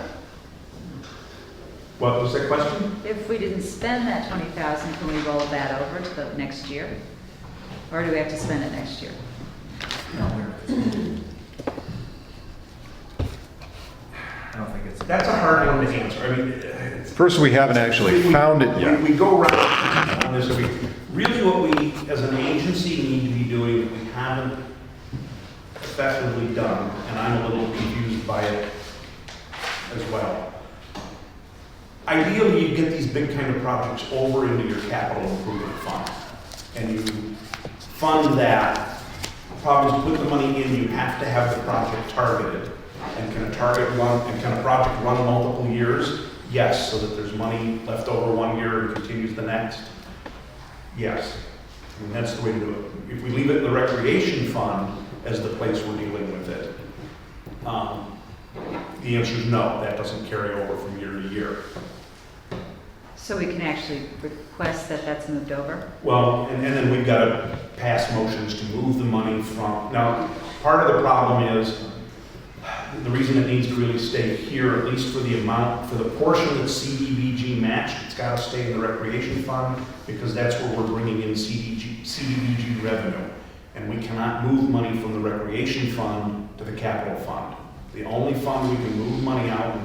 What was that question? If we didn't spend that 20,000, can we roll that over to the next year? Or do we have to spend it next year? I don't think it's. That's a hard one to answer. I mean, First, we haven't actually found it yet. We go around on this. Really what we, as an agency, need to be doing, we haven't effectively done, and I'm a little confused by it as well. Ideally, you get these big kind of projects over into your capital improvement fund, and you fund that. The problem is, to put the money in, you have to have the project targeted. And can a project run multiple years? Yes, so that there's money left over one year and continues the next. Yes, I mean, that's the way to do it. If we leave it in the recreation fund as the place we're dealing with it, the answer is no, that doesn't carry over from year to year. So we can actually request that that's moved over? Well, and then we've got to pass motions to move the money from, now, part of the problem is, the reason it needs to really stay here, at least for the amount, for the portion that's CDBG matched, it's got to stay in the recreation fund, because that's where we're bringing in CDBG revenue. And we cannot move money from the recreation fund to the capital fund. The only fund we can move money out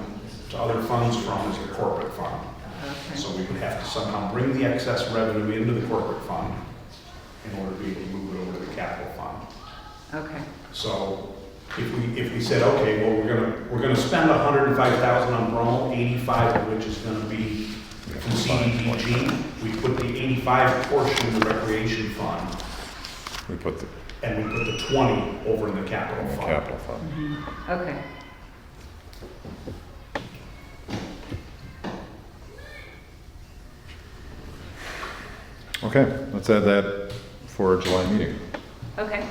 to other funds from is the corporate fund. Okay. So we would have to somehow bring the excess revenue into the corporate fund in order to be able to move it over to the capital fund. Okay. So if we said, okay, well, we're gonna spend 105,000 on Bromo, 85 of which is gonna be from CDBG, we put the 85 portion in the recreation fund, and we put the 20 over in the capital fund. Okay. Okay, let's add that for our July meeting. Okay.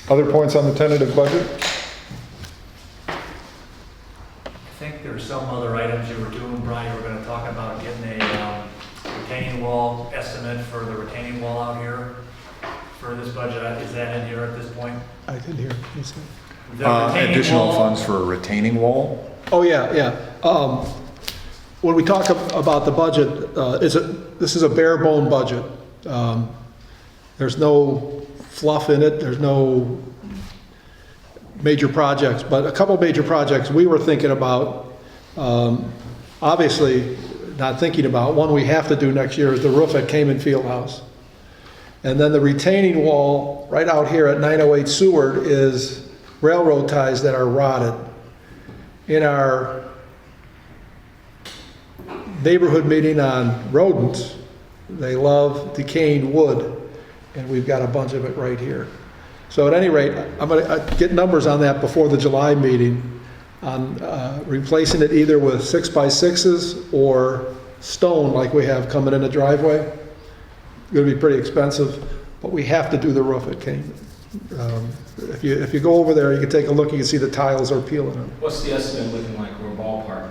Other points on the tentative budget? I think there were some other items you were doing, Brian. You were going to talk about getting a retaining wall estimate for the retaining wall out here for this budget. Is that in here at this point? I didn't hear. You said- The retaining Additional wall- funds for a retaining wall? Oh, yeah. When we talk about the budget, this is a bare bone budget. There's no fluff in it, there's no major projects, but a couple major projects we were thinking about, obviously not thinking about, one we have to do next year is the roof at Cayman Fieldhouse. And then the retaining wall right out here at 908 Seward is railroad ties that are rotted. In our neighborhood meeting on rodents, they love decaying wood, and we've got a bunch of it right here. So at any rate, I'm going to get numbers on that before the July meeting, on replacing it either with 6x6s or stone like we have coming in the driveway. It's going to be pretty expensive, but we have to do the roof at Cayman. If you go over there, you can take a look, you can see the tiles are peeling them. What's the estimate looking like, or ballpark?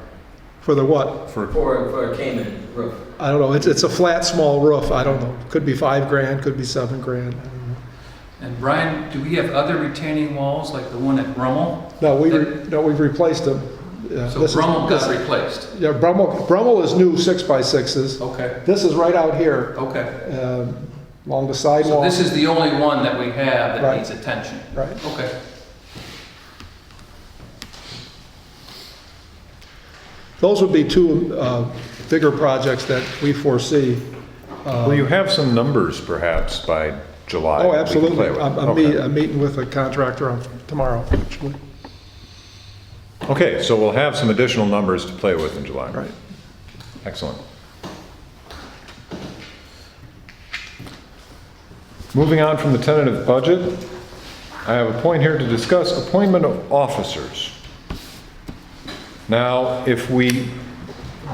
For the what? For a Cayman roof? I don't know, it's a flat, small roof, I don't know. Could be $5,000, could be $7,000, I don't know. And Brian, do we have other retaining walls like the one at Brummel? No, we've replaced them. So Brummel got replaced? Yeah, Brummel is new 6x6s. Okay, This is right out here, okay. along the So sidewalk. this is the only one that we have that Right. needs attention? Right. Okay. Those would be two bigger projects that we foresee. Well, you have some numbers perhaps by July. Oh, that we can absolutely. play with. Okay. I'm meeting with a contractor tomorrow, actually. Okay, so we'll have some additional numbers to play with in July. Right. Excellent. Moving on from the tentative budget, I have a point here to discuss appointment of officers. Now, if we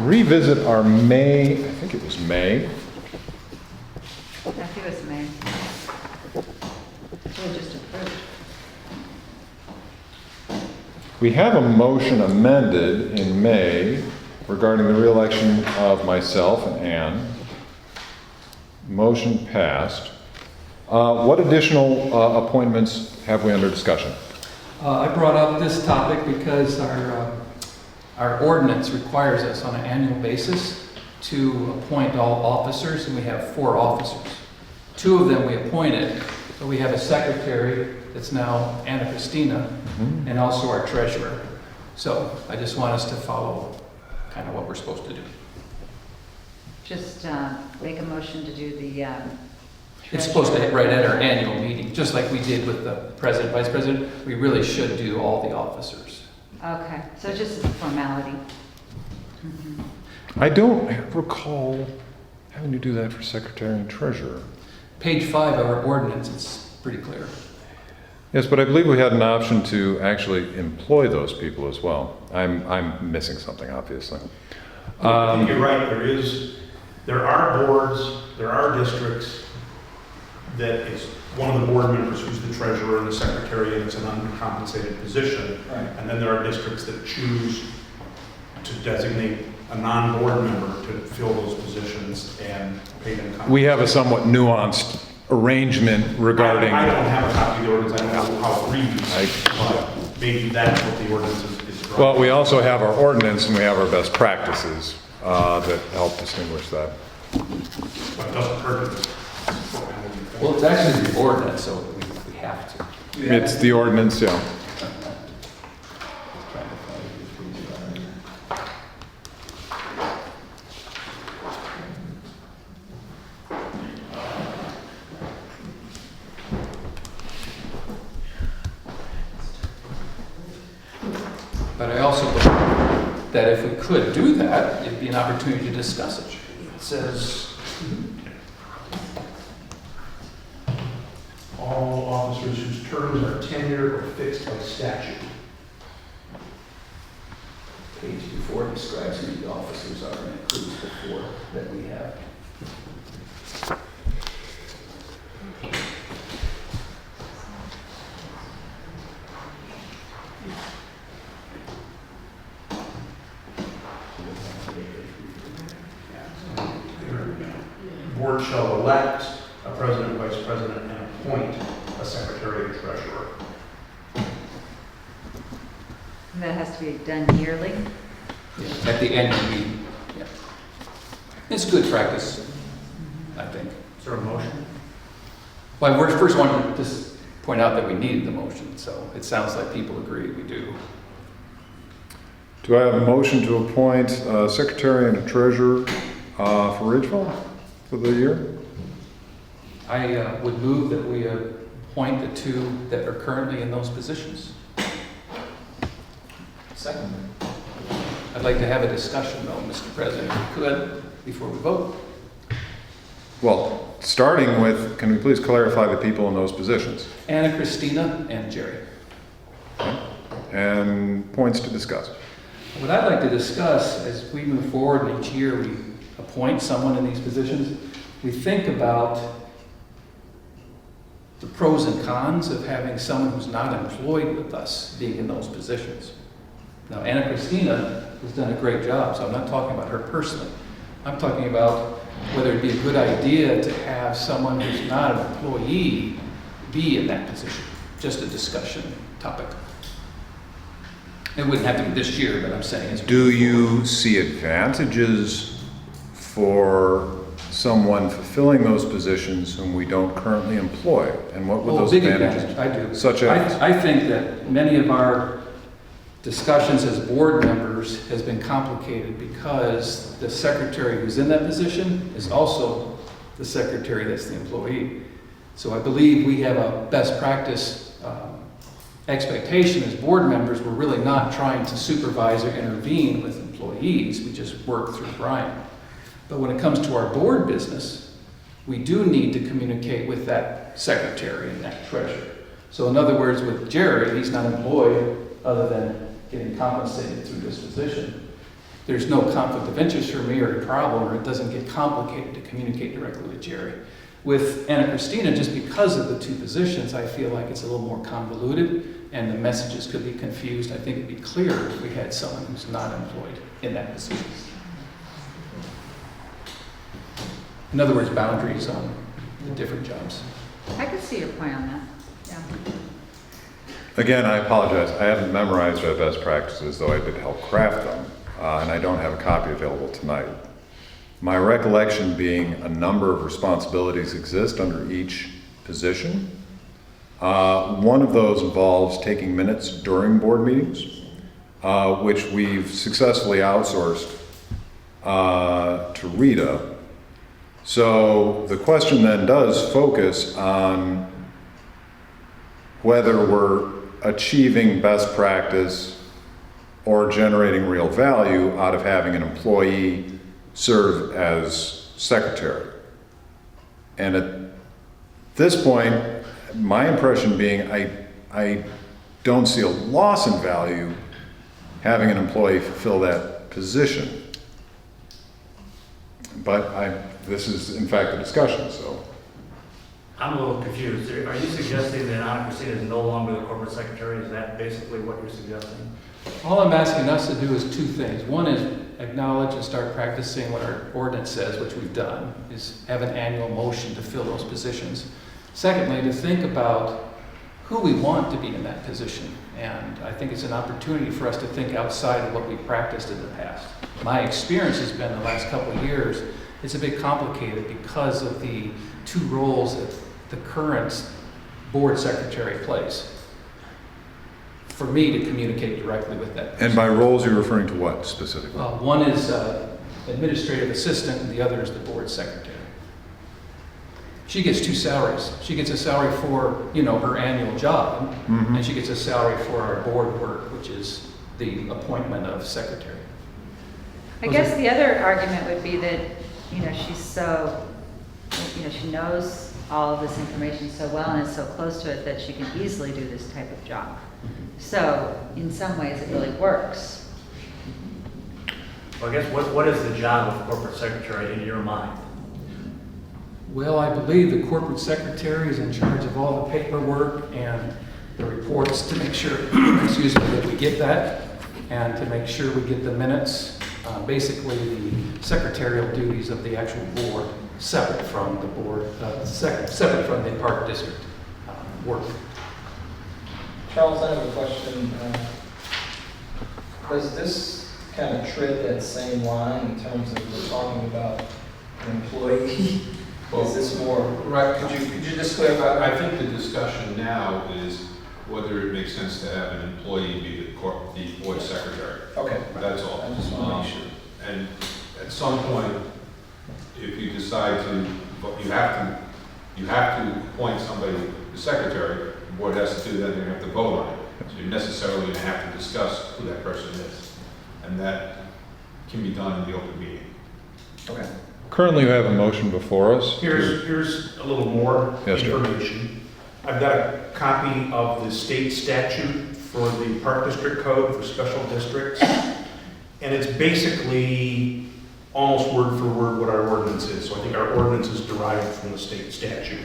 revisit our May, I think it was May, I think it was May. We just approved. we have a motion amended in May regarding the reelection of myself and Ann. Motion passed. What additional appointments have we under discussion? I brought up this topic because our ordinance requires us on an annual basis to appoint all officers, and we have 4 officers. 2 of them we appointed, but we have a secretary that's now Anna Christina, and also our treasurer. So I just want us to follow kind of what we're supposed to do. Just make a motion to do the. It's supposed to hit right at our annual meeting, just like we did with the president, vice president. We really should do all the officers. Okay, so just as a formality. I don't recall having to do that for secretary and treasurer. Page 5 of our ordinance, it's pretty clear. Yes, but I believe we had an option to actually employ those people as well. I'm missing something, obviously. I think you're right, there are boards, there are districts that is one of the board members who's the treasurer and the secretary, and it's an uncompensated position. Right. And then there are districts that choose to designate a non-board member to fill those positions and pay them compensation. We have a somewhat nuanced arrangement regarding. I don't have a copy of the ordinance, I don't know how it reads, but maybe that's what the ordinance is drawing. Well, we also have our ordinance and we have our best practices that help distinguish that. But it doesn't hurt it. Well, it's actually the ordinance, so we have to. It's the ordinance, yeah. But I also believe that if we could do that, it'd be an opportunity to discuss it. It says, all officers whose terms are tenured or fixed by statute. page before describes who the officers are, and includes the 4 that we have. Board shall elect a president, vice president, and appoint a secretary and treasurer. That has to be done yearly. At the end of the meeting. Yeah. It's good practice, I think. Is there a motion? Well, I first wanted to just point out that we needed the motion, so it sounds like people agree we do. Do I have a motion to appoint a secretary and a treasurer for Ridgeville for the year? I would move that we appoint the 2 that are currently in those positions. Second. I'd like to have a discussion though, Mr. President, if we could, before we vote. Well, starting with, can we please clarify the people in those positions? Anna Christina and Jerry. And points to discuss. What I'd like to discuss as we move forward and each year we appoint someone in these positions, we think about the pros and cons of having someone who's not employed with us being in those positions. Now, Anna Christina has done a great job, so I'm not talking about her personally. I'm talking about whether it'd be a good idea to have someone who's not an employee be in that position. Just a discussion topic. It wouldn't have to be this year, but I'm saying it's... Do you see advantages for someone fulfilling those positions whom we don't currently employ? And what would those big advantages advantage, I do. Such as? I think that many of our discussions as board members has been complicated because the secretary who's in that position is also the secretary that's the employee. So I believe we have a best practice expectation as board members. We're really not trying to supervise or intervene with employees. We just work through Brian. But when it comes to our board business, we do need to communicate with that secretary and that treasurer. So in other words, with Jerry, he's not employed other than getting compensated through this position. There's no conflict of interest for me or a problem, or it doesn't get complicated to communicate directly with Jerry. With Anna Christina, just because of the 2 positions, I feel like it's a little more convoluted and the messages could be confused. I think it'd be clearer if we had someone who's not employed in that position. In other words, boundaries on the different jobs. I could see your point on that. Yeah. Again, I apologize. I haven't memorized our best practices, though I did help craft them, and I don't have a copy available tonight. My recollection being a number of responsibilities exist under each position. One of those involves taking minutes during board meetings, which we've successfully outsourced to Rita. So the question then does focus on whether we're achieving best practice or generating real value out of having an employee serve as secretary. And at this point, my impression being I don't see a loss in value having an employee fulfill that position. But this is in fact a discussion, so. I'm a little confused. Are you suggesting that Anna Christina is no longer the corporate secretary? Is that basically what you're suggesting? All I'm asking us to do is 2 things. One is acknowledge and start practicing what our ordinance says, which we've done, is have an annual motion to fill those positions. Secondly, to think about who we want to be in that position. And I think it's an opportunity for us to think outside of what we practiced in the past. My experience has been the last couple of years, it's a bit complicated because of the 2 roles that the current board secretary plays. For me to communicate directly with that person. And by roles, you're referring to what specifically? One is administrative assistant and the other is the board secretary. She gets 2 salaries. She gets a salary for, her annual job, and she gets a salary for our board work, which is the appointment of secretary. I guess the other argument would be that, she's so, she knows all of this information so well and is so close to it that she can easily do this type of job. So in some ways it really works. So I guess what is the job of corporate secretary in your mind? Well, I believe the corporate secretary is in charge of all the paperwork and the reports to make sure, excuse me, that we get that, and to make sure we get the minutes, basically the secretarial duties of the actual board, separate from the board, separate from the park district work. Charles, I have a question. Does this kind of tread that same line in terms of we're talking about an employee? Is this more, Right. could you just clarify? I think the discussion now is whether it makes sense to have an employee be the board secretary. Okay. That's all. I just want to make sure. And at some point, if you decide to, but you have to appoint somebody the secretary, the board has to do that, and you have to vote on it. So you're necessarily going to have to discuss who that person is. And that can be done in the open meeting. Okay. Currently, we have a motion before us. Here's a little more Yes, sir. information. I've got a copy of the state statute for the Park District Code for special districts. And it's basically almost word for word what our ordinance is. So I think our ordinance is derived from the state statute.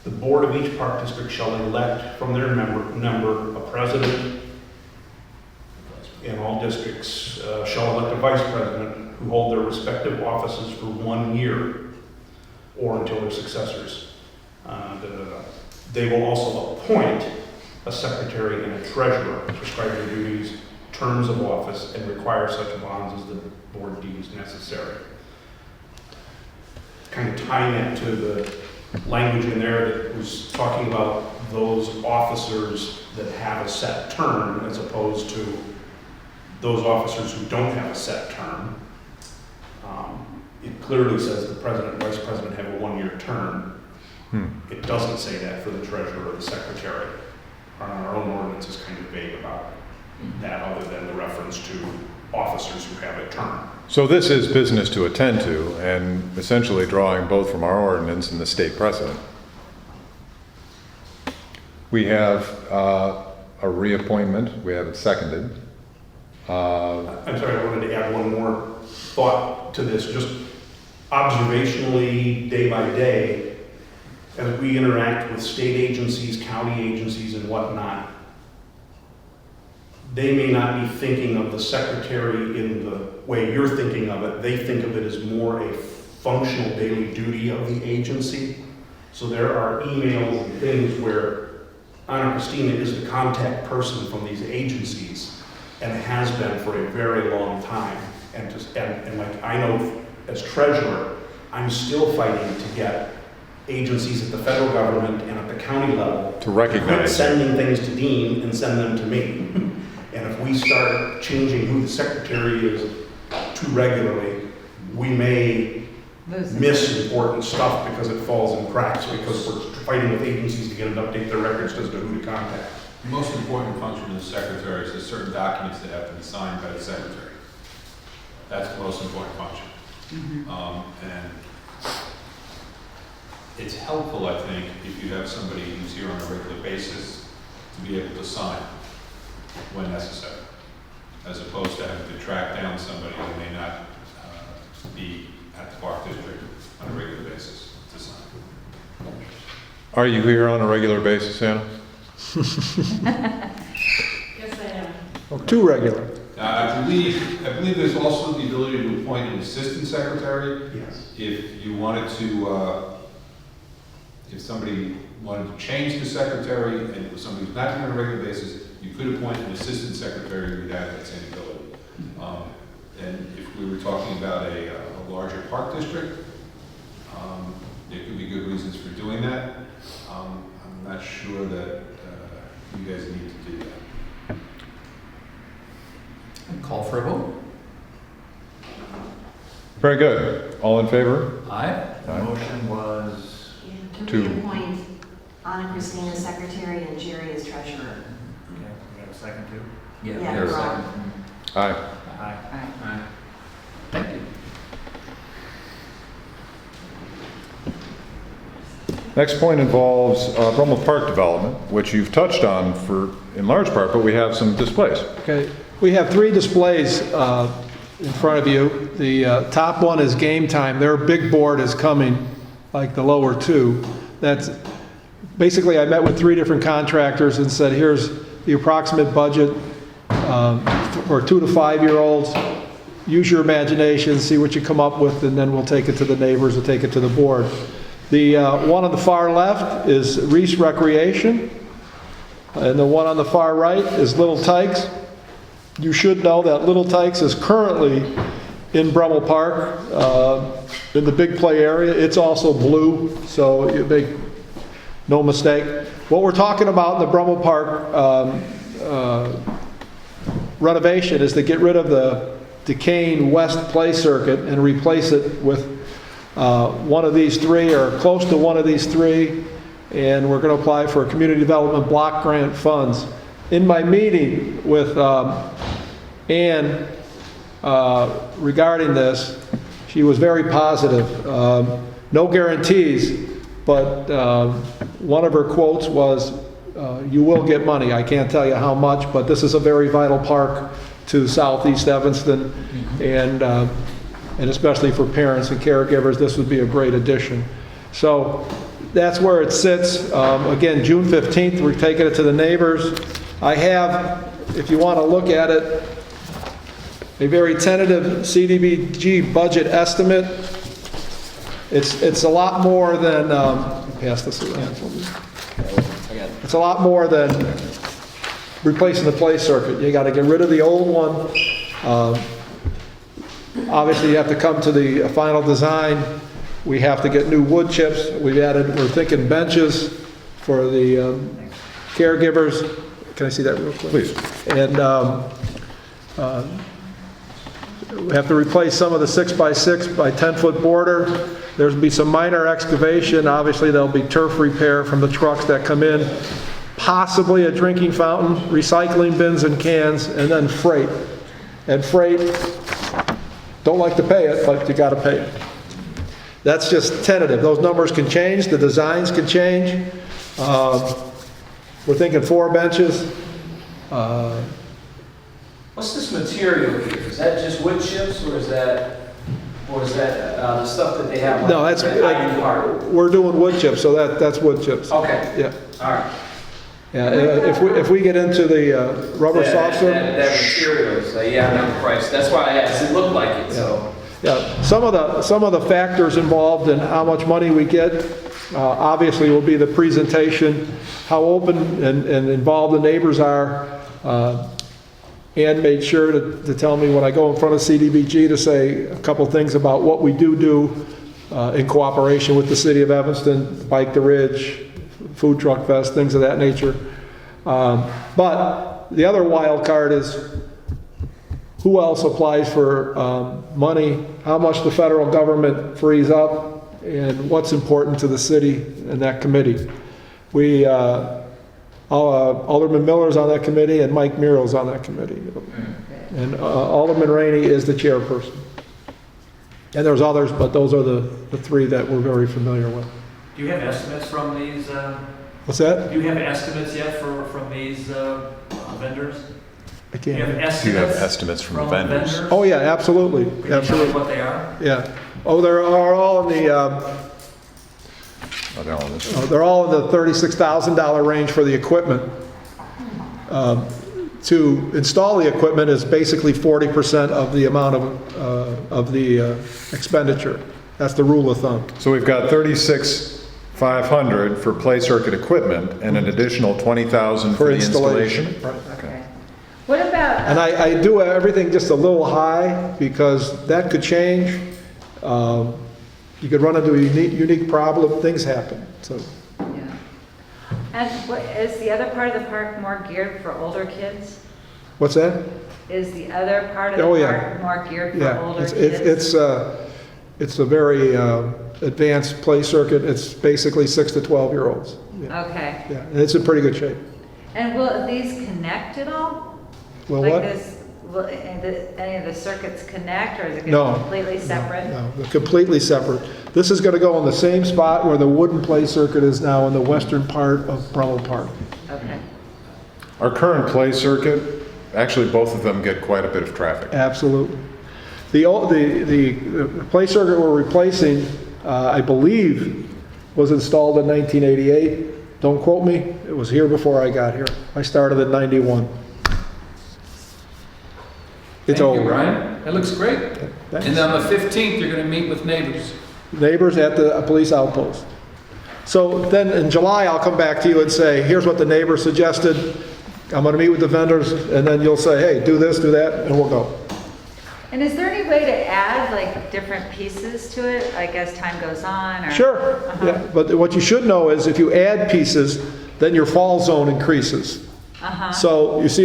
The board of each park district shall elect from their number a president, and all districts shall elect a vice president who hold their respective offices for 1 year or until their successors. They will also appoint a secretary and a treasurer, prescribe their duties, terms of office, and require such bonds as the board deems necessary. Kind of tying that to the language in there that was talking about those officers that have a set term as opposed to those officers who don't have a set term. It clearly says the president and vice president have a 1-year term. It doesn't say that for the treasurer or the secretary. Our own ordinance is kind of vague about that, other than the reference to officers who have a term. So this is business to attend to, and essentially drawing both from our ordinance and the state precedent. We have a reappointment. We have it seconded. I'm sorry, I wanted to add one more thought to this, just observationally, day by day, as we interact with state agencies, county agencies, and whatnot. They may not be thinking of the secretary in the way you're thinking of it. They think of it as more a functional daily duty of the agency. So there are emails and things where Anna Christina is the contact person from these agencies and has been for a very long time. And like I know as treasurer, I'm still fighting to get agencies at the federal government and at the county level To recognize quit sending things to Dean and send them to me. And if we start changing who the secretary is too regularly, we may miss important stuff because it falls in cracks, because we're fighting with agencies to get them to update their records as to who to contact. The most important function of the secretary is there's certain documents that have to be signed by the secretary. That's the most important function. And it's helpful, I think, if you have somebody who's here on a regular basis to be able to sign when necessary, as opposed to having to track down somebody who may not be at the park district on a regular basis to sign. Are you here on a regular basis, Anna? Yes, I am. Too regular. I believe there's also the ability to appoint an assistant secretary. Yes. If you wanted to, if somebody wanted to change the secretary and it was somebody who's not here on a regular basis, you could appoint an assistant secretary who would have that same ability. And if we were talking about a larger park district, there could be good reasons for doing that. I'm not sure that you guys need to do that. Call for a vote. Very good. All in favor? Aye. The motion was, And To- to reappoint Anna Christina as secretary and Jerry as treasurer. okay, we got a second too? Yeah, Yes. Rob. Aye. Aye. Aye. Thank you. Next point involves Brummel Park development, which you've touched on in large part, but we have some displays. Okay, We have 3 displays in front of you. The top one is Game Time. Their big board is coming, like the lower 2. That's basically, I met with 3 different contractors and said, here's the approximate budget for 2 to 5-year-olds. Use your imagination, see what you come up with, and then we'll take it to the neighbors or take it to the board. The one on the far left is Reese Recreation, and the one on the far right is Little Tykes. You should know that Little Tykes is currently in Brummel Park, in the big play area. It's also blue, so you make no mistake. What we're talking about in the Brummel Park renovation is to get rid of the decaying west play circuit and replace it with one of these 3 or close to one of these 3, and we're going to apply for community development block grant funds. In my meeting with Ann regarding this, she was very positive. No guarantees, but one of her quotes was, you will get money. I can't tell you how much, but this is a very vital park to Southeast Evanston, and especially for parents and caregivers, this would be a great addition. So that's where it sits. Again, June 15th, we're taking it to the neighbors. I have, if you want to look at it, a very tentative CDBG budget estimate. It's a lot more than, pass this around for me. It's a lot more than replacing the play circuit. You got to get rid of the old one. Obviously, you have to come to the final design. We have to get new wood chips. We're thinking benches for the caregivers. Can I see that real quick? Please. And we have to replace some of the 6x6 by 10-foot border. There'll be some minor excavation. Obviously, there'll be turf repair from the trucks that come in. Possibly a drinking fountain, recycling bins and cans, and then freight. And freight, don't like to pay it, but you got to pay it. That's just tentative. Those numbers can change. The designs can change. We're thinking 4 benches. What's this material here? Is that just wood chips, or is that the stuff that they have? No, that's we're doing wood chips, so that's wood chips. Okay. Yeah. All right. Yeah. If we get into the rubber soft serve, that material is, I know the price. That's why I asked. It looked like it. So. Yeah. Some of the factors involved in how much money we get, obviously, will be the presentation, how open and involved the neighbors are. Ann made sure to tell me when I go in front of CDBG to say a couple things about what we do in cooperation with the city of Evanston, Bike the Ridge, Food Truck Fest, things of that nature. But the other wild card is who else applies for money, how much the federal government frees up, and what's important to the city and that committee. Alderman Miller's on that committee, and Mike Murrell's on that committee. And Alderman Rainey is the chairperson. And there's others, but those are the 3 that we're very familiar with. Do you have estimates from these? What's that? Do you have estimates yet from these vendors? I Do you can't. have estimates? Do you have estimates from the vendors? Oh yeah, absolutely. Can you tell Absolutely. me what they are? Yeah. Oh, they're all in the. Oh, they're all in this. They're all in the $36,000 range for the equipment. To install the equipment is basically 40% of the amount of the expenditure. That's the rule of thumb. So we've got $36,500 for play circuit equipment and an additional $20,000 for the installation. Right. Okay. What about? And I do everything just a little high because that could change. You could run into a unique problem. Things happen. So. Yeah. And is the other part of the park more geared for older kids? What's that? Is the other part of the park more geared for older kids? It's a very advanced play circuit. It's basically 6 to 12-year-olds. Yeah. Okay. Yeah, and it's in pretty good shape. And will these connect at all? Well, like what? Will any of the circuits connect, or is it No. going to be completely separate? No, they're completely separate. This is going to go in the same spot where the wooden play circuit is now in the western part of Brummel Park. Okay. Our current play circuit Actually, both of them get quite a bit of traffic. Absolutely. The play circuit we're replacing, I believe, was installed in 1988. Don't quote me. It was here before I got here. I started in 91. It's Thank old. you, Brian. That looks great. Thanks. And on the 15th, you're going to meet with neighbors. Neighbors at the police outpost. So then in July, I'll come back to you and say, here's what the neighbors suggested. I'm going to meet with the vendors, and then you'll say, hey, do this, do that, and we'll go. And is there any way to add like different pieces to it, like as time goes on? Or? Sure, yeah, but what you should know is if you add pieces, then your fall zone increases. So you see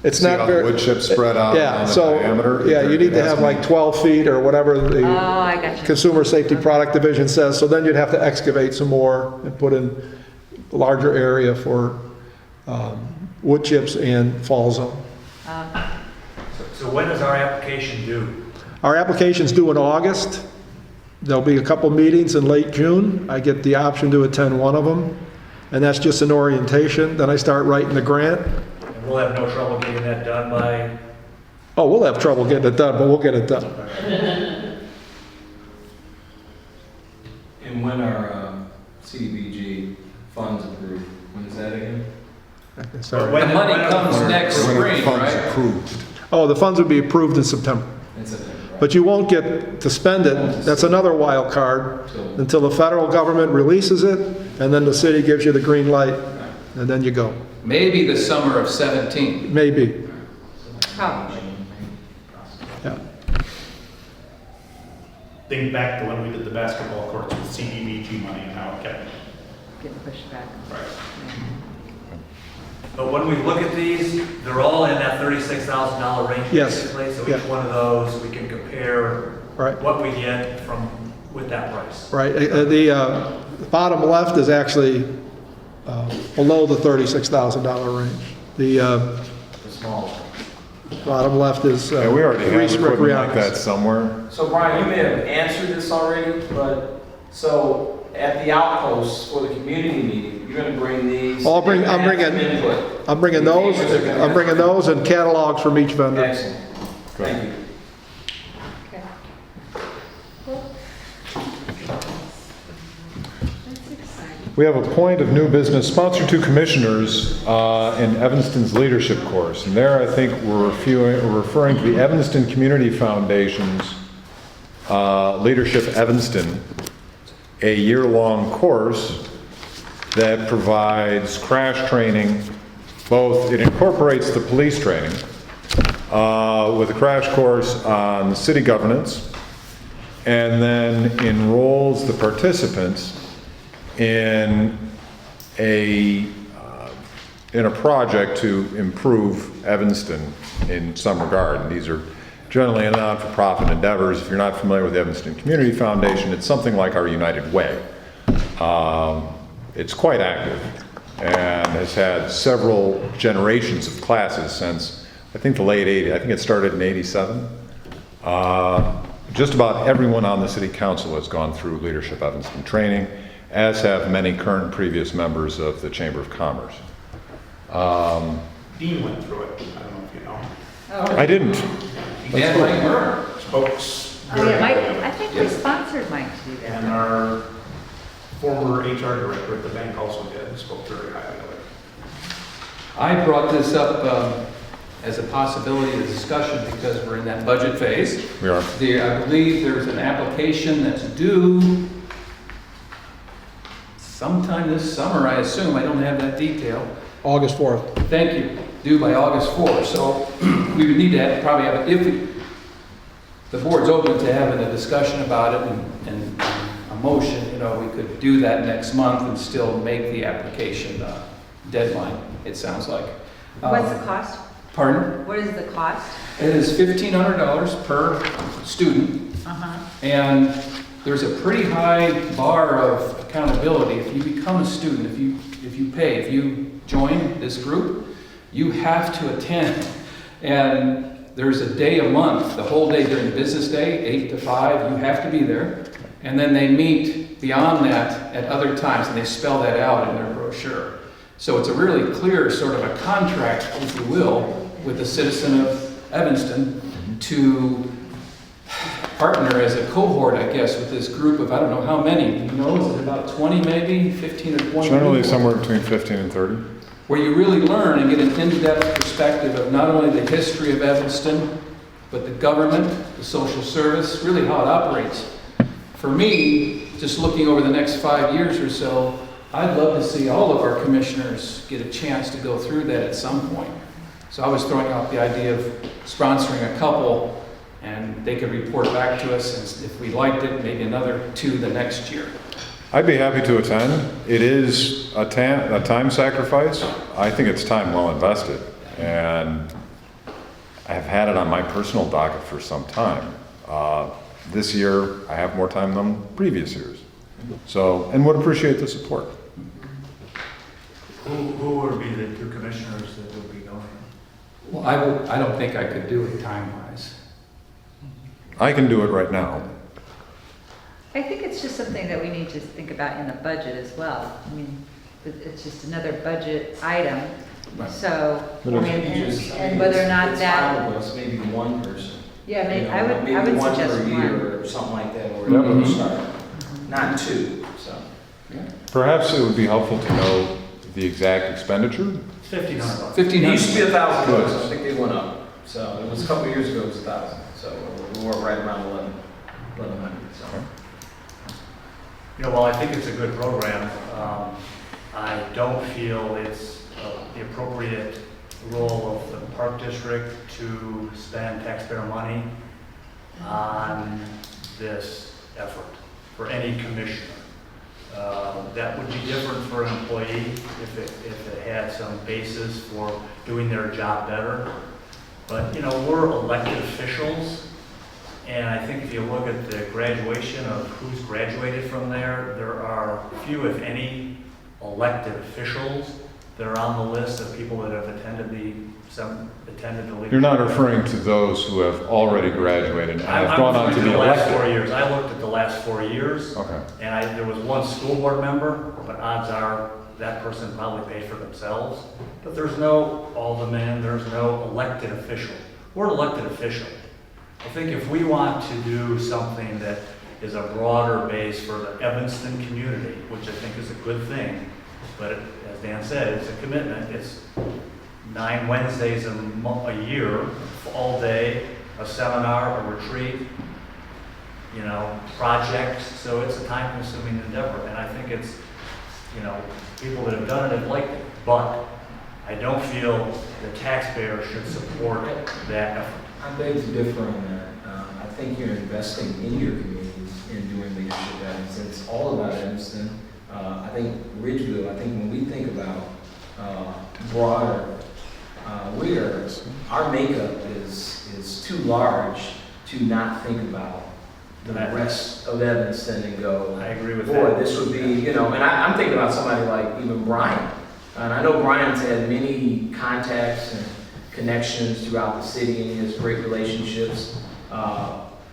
it's See not how the very. wood chips spread out Yeah, on the so, diameter? yeah, you need to have like 12 feet or whatever the Oh, I got you. Consumer Safety Product Division says, so then you'd have to excavate some more and put in a larger area for wood chips and fall zone. So when is our application due? Our application's due in August. There'll be a couple meetings in late June. I get the option to attend one of them, and that's just an orientation. Then I start writing the grant. And we'll have no trouble getting that done by, Oh, we'll have trouble getting it done, but we'll get it done. And when are CDBG funds approved? When is that again? Sorry. When- The money comes next When the spring, funds right? approved. Oh, the funds will be approved in September. In September, right? But you won't get to spend it, that's another wild card, until the federal government releases it, and then the city gives you the green light, and then you go. Maybe the summer of 17. Maybe, Probably. yeah. Think back to when we did the basketball courts with CDBG money and how it kept. Getting pushed back. Right. but when we look at these, they're all in that $36,000 range Yes. basically. So Yeah. each one of those, we can compare Right. what we get with that price. Right, the bottom left is actually below the $36,000 range. The The small one. bottom left is Yeah, we already have Reese equipment like Recreations. that somewhere. So Brian, you may have answered this already, but, so at the outposts for the community meeting, you're gonna bring these? Oh, I'm bringing Input. I'm bringing those and catalogs from each vendor. Excellent. Thank you. Okay. That's exciting. We have a point of new business, sponsored to commissioners in Evanston's leadership course. And there, I think we're referring to the Evanston Community Foundation's Leadership Evanston, a year-long course that provides crash training. Both, it incorporates the police training with a crash course on city governance, and then enrolls the participants in a project to improve Evanston in some regard. And these are generally non-for-profit endeavors. If you're not familiar with the Evanston Community Foundation, it's something like our United Way. It's quite active and has had several generations of classes since, I think, the late 80s. I think it started in 87. Just about everyone on the city council has gone through Leadership Evanston training, as have many current and previous members of the Chamber of Commerce. Dean went through it. I don't know if you know. Oh, I didn't. And Mike Murr. Spokes. oh yeah, Mike, I think we sponsored Mike to do And that. our former HR director at the bank also did, and spoke very highly of it. I brought this up as a possibility of discussion because we're in that budget phase. We are. I believe there's an application that's due sometime this summer, I assume. I don't have that detail. August 4th. Thank you. Due by August 4th. So we would need to probably have, if the board's open to having a discussion about it and a motion, we could do that next month and still make the application deadline, it sounds like. What's the cost? Pardon? What is the cost? It is $1,500 per student. And there's a pretty high bar of accountability. If you become a student, if you join this group, you have to attend. And there's a day a month, the whole day during business day, 8 to 5, you have to be there. And then they meet beyond that at other times, and they spell that out in their brochure. So it's a really clear sort of a contract, if you will, with a citizen of Evanston to partner as a cohort, I guess, with this group of, I don't know how many, you know, is it about 20 maybe, 15 or 20? Generally people? somewhere between 15 and 30. Where you really learn and get an in-depth perspective of not only the history of Evanston, but the government, the social service, really how it operates. For me, just looking over the next 5 years or so, I'd love to see all of our commissioners get a chance to go through that at some point. So I was throwing out the idea of sponsoring a couple, and they could report back to us, and if we liked it, maybe another 2 the next year. I'd be happy to attend. It is a time sacrifice. I think it's time well invested. And I have had it on my personal docket for some time. This year, I have more time than previous years. So, and would appreciate the support. Who would be the 2 commissioners that would be going? Well, I don't think I could do it time-wise. I can do it right now. I think it's just something that we need to think about in the budget as well. I mean, it's just another budget item. Right. So, I But mean, Just- and whether or not it's that, 5 of us, maybe 1 person. yeah, maybe, You know, I would maybe one suggest per one. year or something like that, or Yep. you start, not 2, so. Perhaps it would be helpful to know the exact expenditure. It's $1,500. It used to be $1,500. $1,000, I think they went up, so it was a couple of years ago, it was 1,000, so we're right around 1,100, so. You know, while I think it's a good program, I don't feel it's the appropriate role of the Park District to spend taxpayer money on this effort for any commissioner. That would be different for an employee if it had some basis for doing their job better. But, you know, we're elected officials, and I think if you look at the graduation of who's graduated from there, there are few, if any, elected officials that are on the list of people that have attended the leadership. You're not referring to those who have already graduated and have gone on to be the last 4 elected? years. I looked at the last 4 years. Okay. And there was one school board member, but odds are that person probably paid for themselves. But there's no alderman, there's no elected official. We're an elected official. I think if we want to do something that is a broader base for the Evanston community, which I think is a good thing, but as Dan said, it's a commitment. It's 9 Wednesdays a year, all day, a seminar, a retreat, you know, project. So it's a time-consuming endeavor, and I think it's, you know, people that have done it have liked it. But I don't feel the taxpayer should support that effort. I beg to differ on that. I think you're investing in your communities in doing leadership at Evanston. It's all about Evanston. I think Ridgeville, I think when we think about broader, our makeup is too large to not think about the rest of Evanston and go, I agree with boy, that. this would be, you know, and I'm thinking about somebody like even Brian. And I know Brian's had many contacts and connections throughout the city and he has great relationships.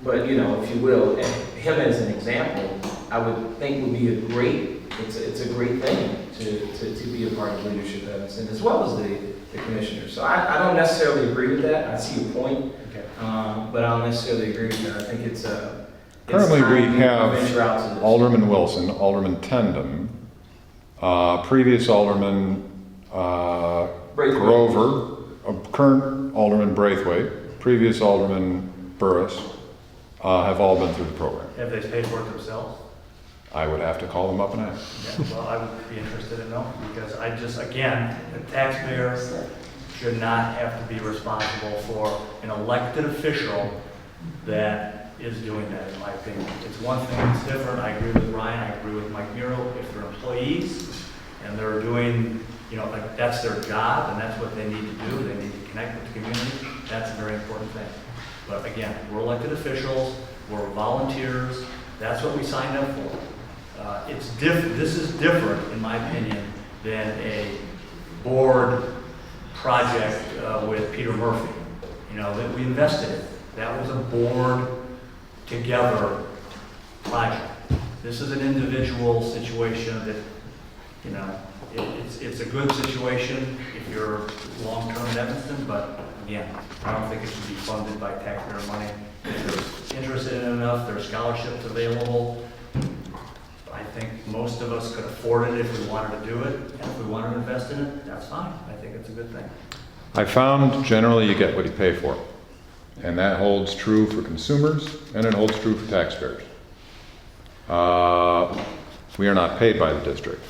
But, you know, if you will, him as an example, I would think would be it's a great thing to be a part of leadership at Evanston, as well as the commissioners. So I don't necessarily agree with that. I see your point, Okay. but I don't necessarily agree with that. I think it's Currently, we time to venture out to have this. Alderman Wilson, Alderman Tendon, previous Alderman Braithwaite. Grover, current Alderman Braithwaite, previous Alderman Burris, have all been through the program. Have they paid for it themselves? I would have to call them up and ask. Yeah, well, I would be interested in knowing, because I just, again, the taxpayer should not have to be responsible for an elected official that is doing that, in my opinion. It's one thing that's different. I agree with Ryan, I agree with Mike Muro. If they're employees and they're doing, you know, like that's their job and that's what they need to do, they need to connect with the community, that's a very important thing. But again, we're elected officials, we're volunteers, that's what we signed up for. This is different, in my opinion, than a board project with Peter Murphy, you know, that we invested in. That was a board together project. This is an individual situation that, you know, it's a good situation if you're long-term in Evanston, but again, I don't think it should be funded by taxpayer money. If they're interested in it enough, there are scholarships available. I think most of us could afford it if we wanted to do it, and if we wanted to invest in it, that's fine. I think it's a good thing. I found generally you get what you pay for. And that holds true for consumers, and it holds true for taxpayers. We are not paid by the district.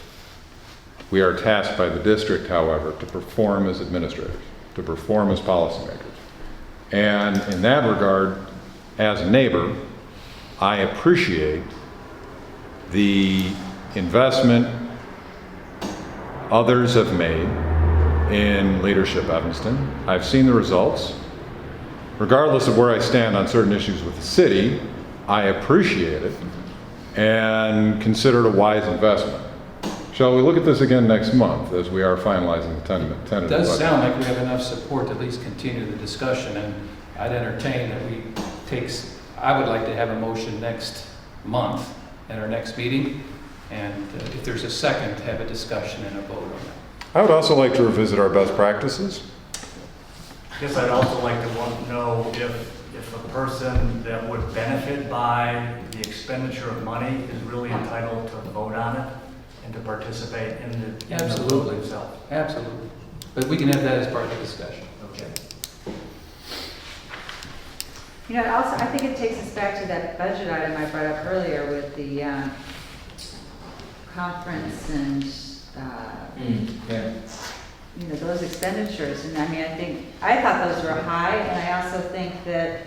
We are tasked by the district, however, to perform as administrators, to perform as policymakers. And in that regard, as a neighbor, I appreciate the investment others have made in Leadership Evanston. I've seen the results. Regardless of where I stand on certain issues with the city, I appreciate it and consider it a wise investment. Shall we look at this again next month as we are finalizing the tentative budget? It does sound like we have enough support to at least continue the discussion, and I'd entertain that we I would like to have a motion next month at our next meeting, and if there's a second, to have a discussion and a vote on that. I would also like to revisit our best practices. I guess I'd also like to want to know if a person that would benefit by the expenditure of money is really entitled to vote on it and to participate in the vote Absolutely. itself. Absolutely. But we can have that as part of the discussion. Okay. You know, also, I think it takes us back to that budget item I brought up earlier with the conference and, Yeah. you know, those expenditures. And I mean, I thought those were high, and I also think that,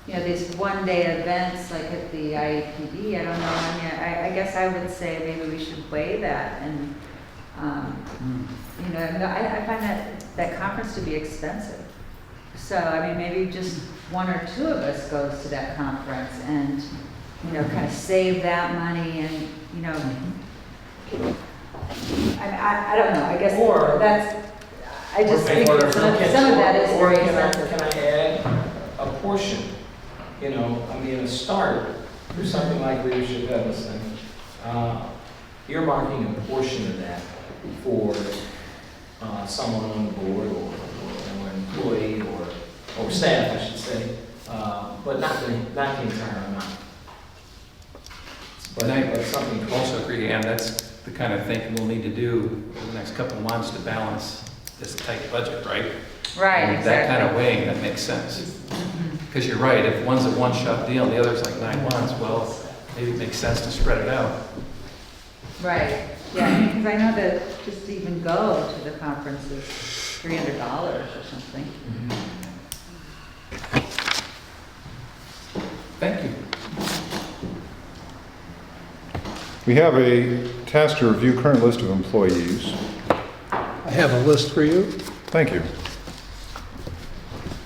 you know, these one-day events like at the IAPD, I don't know, I mean, I guess I would say maybe we should weigh that. And, you know, no, I find that conference to be expensive. So, I mean, maybe just one or two of us goes to that conference and, you know, kind of save that money and, you know, I don't know, I guess Or- I just think that some of that is Or very can expensive. I add a portion? You know, I mean, a start, do something like Leadership Evanston, earmarking a portion of that for someone on the board or an employee or staff, I should say, but not the entire amount. And I But something also agree, Ann, that's the kind of thing we'll need to do over the next couple of months to balance this tight budget, right? Right, And exactly. that kind of weighing, that makes sense. Because you're right, if one's a one-shot deal, the other's like 9 months, well, maybe it makes sense to spread it out. Right, yeah, because I know that just to even go to the conference is $300 or something. Thank you. We have a task to review current list of employees. I have a list for you. Thank you.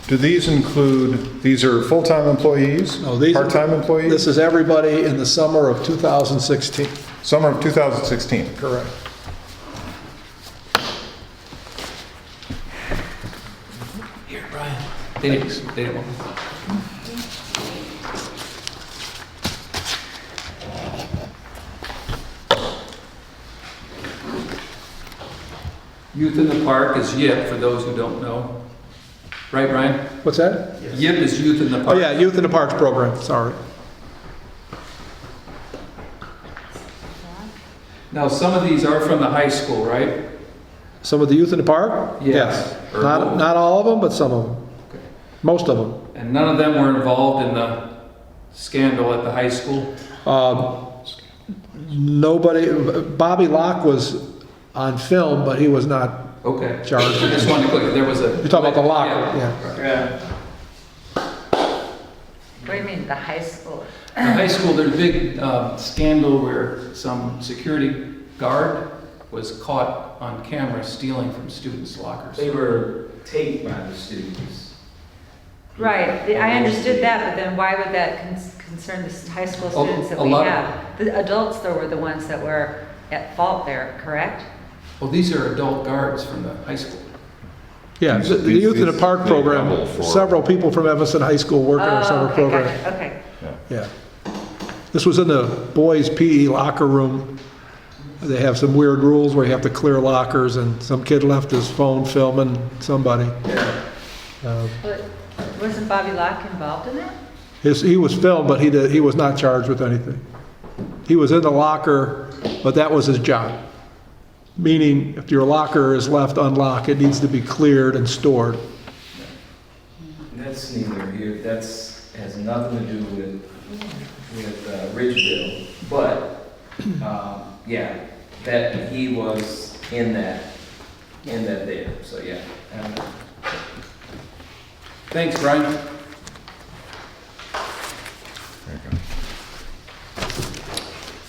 Do these include, these are full-time employees? No, these are- Part-time employees? This is everybody in the summer of 2016. Summer of 2016. Correct. Here, Brian. They didn't want. Youth in the Park is YIP, for those who don't know. Right, Brian? What's that? YIP is Youth in the Oh, Park. yeah, Youth in the Parks program, sorry. Now, some of these are from the high school, right? Some of the Youth in the Park? Yes. Or Not, both. not all of them, but some of them. Okay. Most of them. And none of them were involved in the scandal at the high school? Nobody, Bobby Locke was on film, but he was not Okay. charged. I just wanted to click, there was a... You're talking about the locker, yeah. Yeah. What do you mean, the high school? In high school, there's a big scandal where some security guard was caught on camera stealing from students' lockers. They were taped by the students. Right, I understood that, but then why would that concern the high school A- students that a we lot of- have? The adults, though, were the ones that were at fault there, correct? Well, these are adult guards from the high school. Yeah, the Youth in the Park they program, double for- several people from Evanston High School work in our summer okay, program. gotcha, okay. Yeah. This was in the boys' PE locker room. They have some weird rules where you have to clear lockers, and some kid left his phone filming somebody. But wasn't Bobby Locke involved in that? He was filmed, but he was not charged with anything. He was in the locker, but that was his job. Meaning, if your locker is left unlocked, it needs to be cleared and stored. That's neither here, has nothing to do with Ridgeville, but, yeah, that he was in that there, so yeah. Thanks, Brian.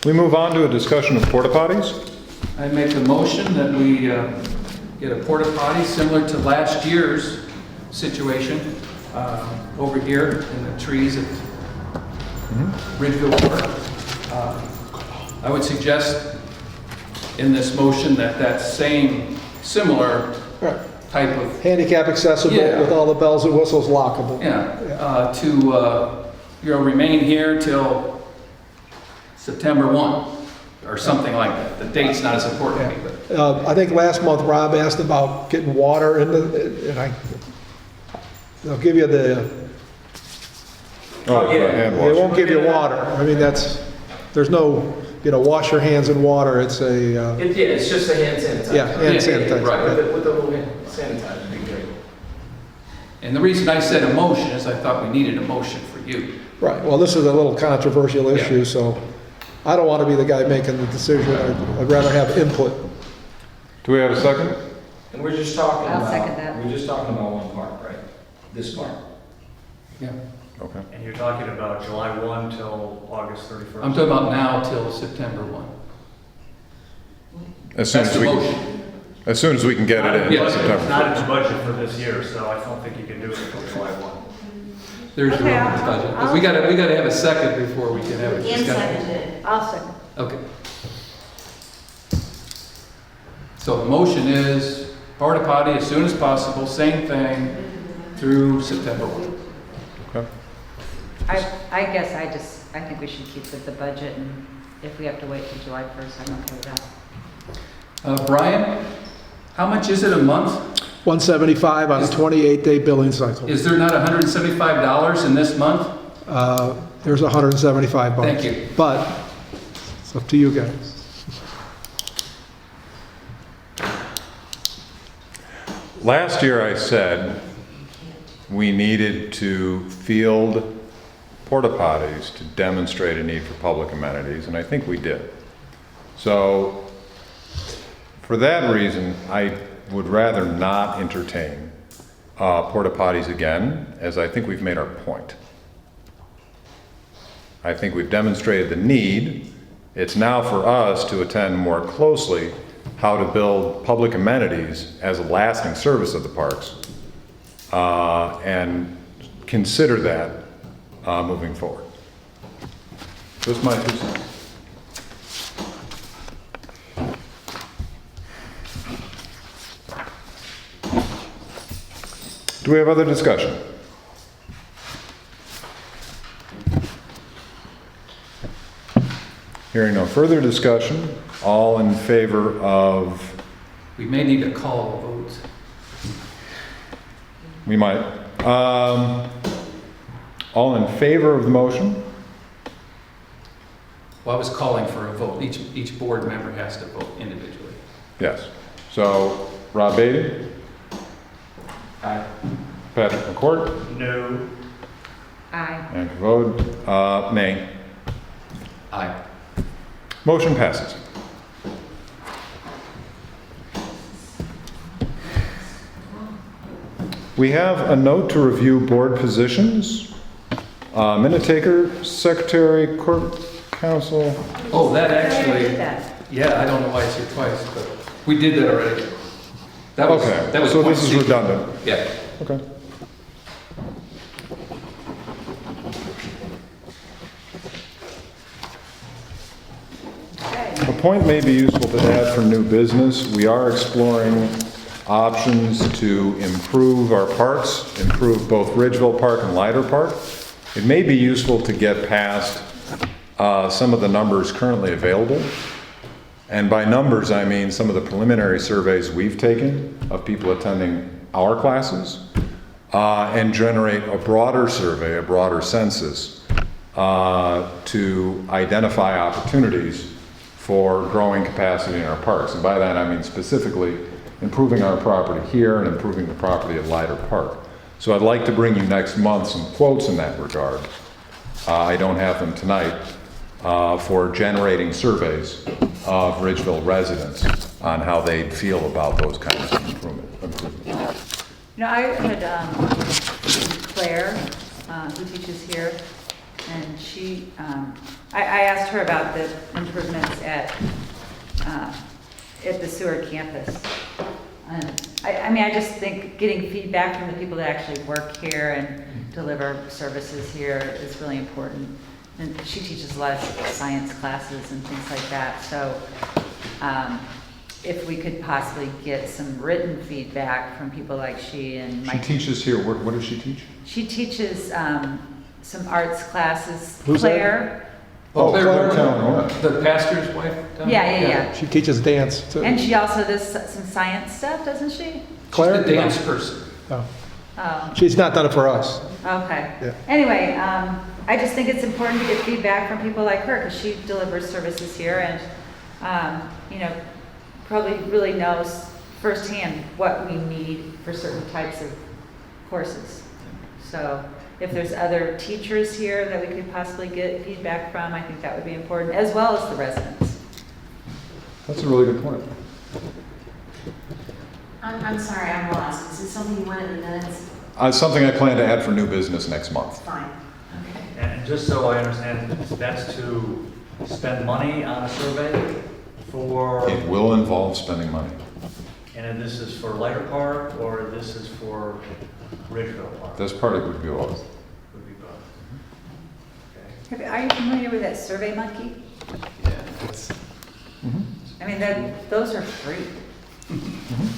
We move on to a discussion of porta potties. I make a motion that we get a porta potty similar to last year's situation over here in the trees at Ridgeville Park. I would suggest in this motion that same similar type of, Handicap accessible Yeah. with all the bells and whistles lockable. to remain here till September 1 or something like that. The date's not as important to me, but I think last month Rob asked about getting water in and they'll give you Hand they wash. won't give you water. I mean, there's no, wash your hands in water. It's It's just a hand sanitizer. yeah, hand sanitizer. right. With the little hand sanitizer, it'd be great. and the reason I said a motion is I thought we needed a motion for you. Right, well, this is a little controversial issue, so I don't want to be the guy making the decision. I'd rather have input. Do we have a second? And we're just talking I'll about. second that. We're just talking about one park, right? This park. Yeah. Okay. And you're talking about July 1 till August 31st? I'm talking about now till September 1. As soon That's as the we, motion. as soon as we can get it in Yes. September. Not in the budget for this year, so I don't think you can do it until July 1. There's your Okay, own I'll- budget. But I'll- we gotta have a second before we can have a Ian discussion. seconded it. I'll second. Okay. So the motion is porta potty as soon as possible, same thing through September 1. Okay. I guess I think we should keep with the budget, and if we have to wait till July 1st, I'm okay with that. Brian, how much is it a month? $175 on a 28-day billing cycle. Is there not $175 in this month? There's $175. Thank you. But it's up to you guys. Last year I said we needed to field porta potties to demonstrate a need for public amenities, and I think we did. So for that reason, I would rather not entertain porta potties again, as I think we've made our point. I think we've demonstrated the need. It's now for us to attend more closely how to build public amenities as a lasting service of the parks, and consider that moving forward. Just my 2 cents. Do we have other discussion? Hearing no further discussion, all in favor of, We may need to call the votes. we might, all in favor of the motion? Well, I was calling for a vote. Each board member has to vote individually. Yes. So, Rob Beatty? Aye. Patrick McCourt? No. Aye. And vote, nay. Aye. Motion passes. We have a note to review board positions. Minute taker, secretary, court counsel. Oh, that I already actually, did that. yeah, I don't know why it's here twice, but we did that already. That was, Okay, that was so point this is C. redundant. Yeah. Okay. Okay. A point may be useful to add for new business. We are exploring options to improve our parks, improve both Ridgeville Park and Leiter Park. It may be useful to get past some of the numbers currently available. And by numbers, I mean some of the preliminary surveys we've taken of people attending our classes. and generate a broader survey, a broader census, to identify opportunities for growing capacity in our parks. And by that I mean specifically improving our property here and improving the property at Leiter Park. So I'd like to bring you next month some quotes in that regard. I don't have them tonight, for generating surveys of Ridgeville residents on how they'd feel about those kinds of improvements. You know, I had Claire, who teaches here, and she, I asked her about the improvements at the Seward campus. And I mean, I just think getting feedback from the people that actually work here and deliver services here is really important. And she teaches a lot of science classes and things like that. So if we could possibly get some written feedback from people like she and She Mike. teaches here. What does she teach? She teaches some arts classes. Who's that? Claire. Oh, Claire Calhoun. The pastor's wife? Yeah. She teaches dance too. And she also does some science stuff, doesn't she? Claire? She's the dance person. No. Oh, She's not done it for us. okay. Yeah. Anyway, I just think it's important to get feedback from people like her because she delivers services here and, you know, probably really knows firsthand what we need for certain types of courses. So if there's other teachers here that we could possibly get feedback from, I think that would be important, as well as the residents. That's a really good point. I'm sorry, I'm lost. Is this something you want in the minutes? Something I plan to add for new business next month. Fine. Okay. And just so I understand, that's to spend money on a survey for, It will involve spending money. and this is for Leiter Park, or this is for Ridgeville Park? This part it would be all. Would be both. Okay. Are you familiar with that Survey Monkey? I mean, those are free. I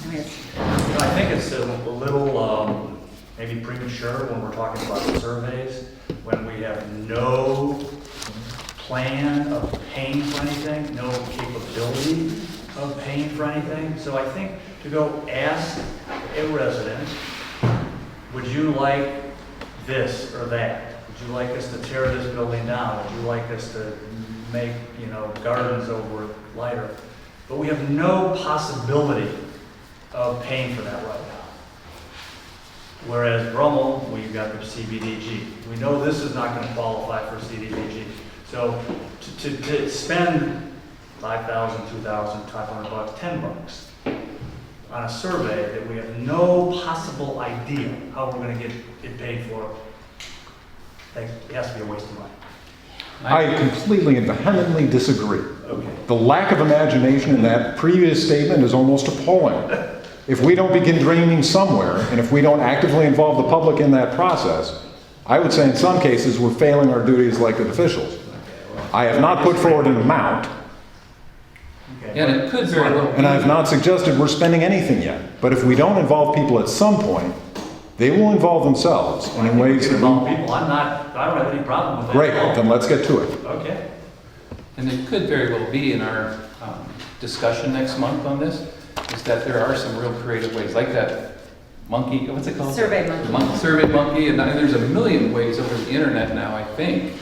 mean, it's, You know, I think it's a little maybe premature when we're talking about surveys, when we have no plan of paying for anything, no capability of paying for anything. So I think to go ask a resident, would you like this or that? Would you like us to tear this building down? Would you like us to make, you know, gardens over Leiter? But we have no possibility of paying for that right now. Whereas Brummel, we've got the CBDG. We know this is not going to qualify for CDBG. So to spend $5,000, $2,000, $500, $10 on a survey that we have no possible idea how we're going to get it paid for, it has to be a waste of money. I completely and vehemently disagree. Okay. The lack of imagination in that previous statement is almost appalling. If we don't begin dreaming somewhere, and if we don't actively involve the public in that process, I would say in some cases we're failing our duty as elected officials. I have not put forward an amount, Okay. And it could very well and I have not suggested we're spending anything yet. But if we don't involve people at some point, they will involve themselves, and in ways that Involve we... people. I don't have any problem with that. Great, at all. then let's get to it. Okay. And it could very well be in our discussion next month on this, is that there are some real creative ways, like that monkey, what's it called? Survey Monkey. Survey Monkey, and there's a million ways over the internet now, I think,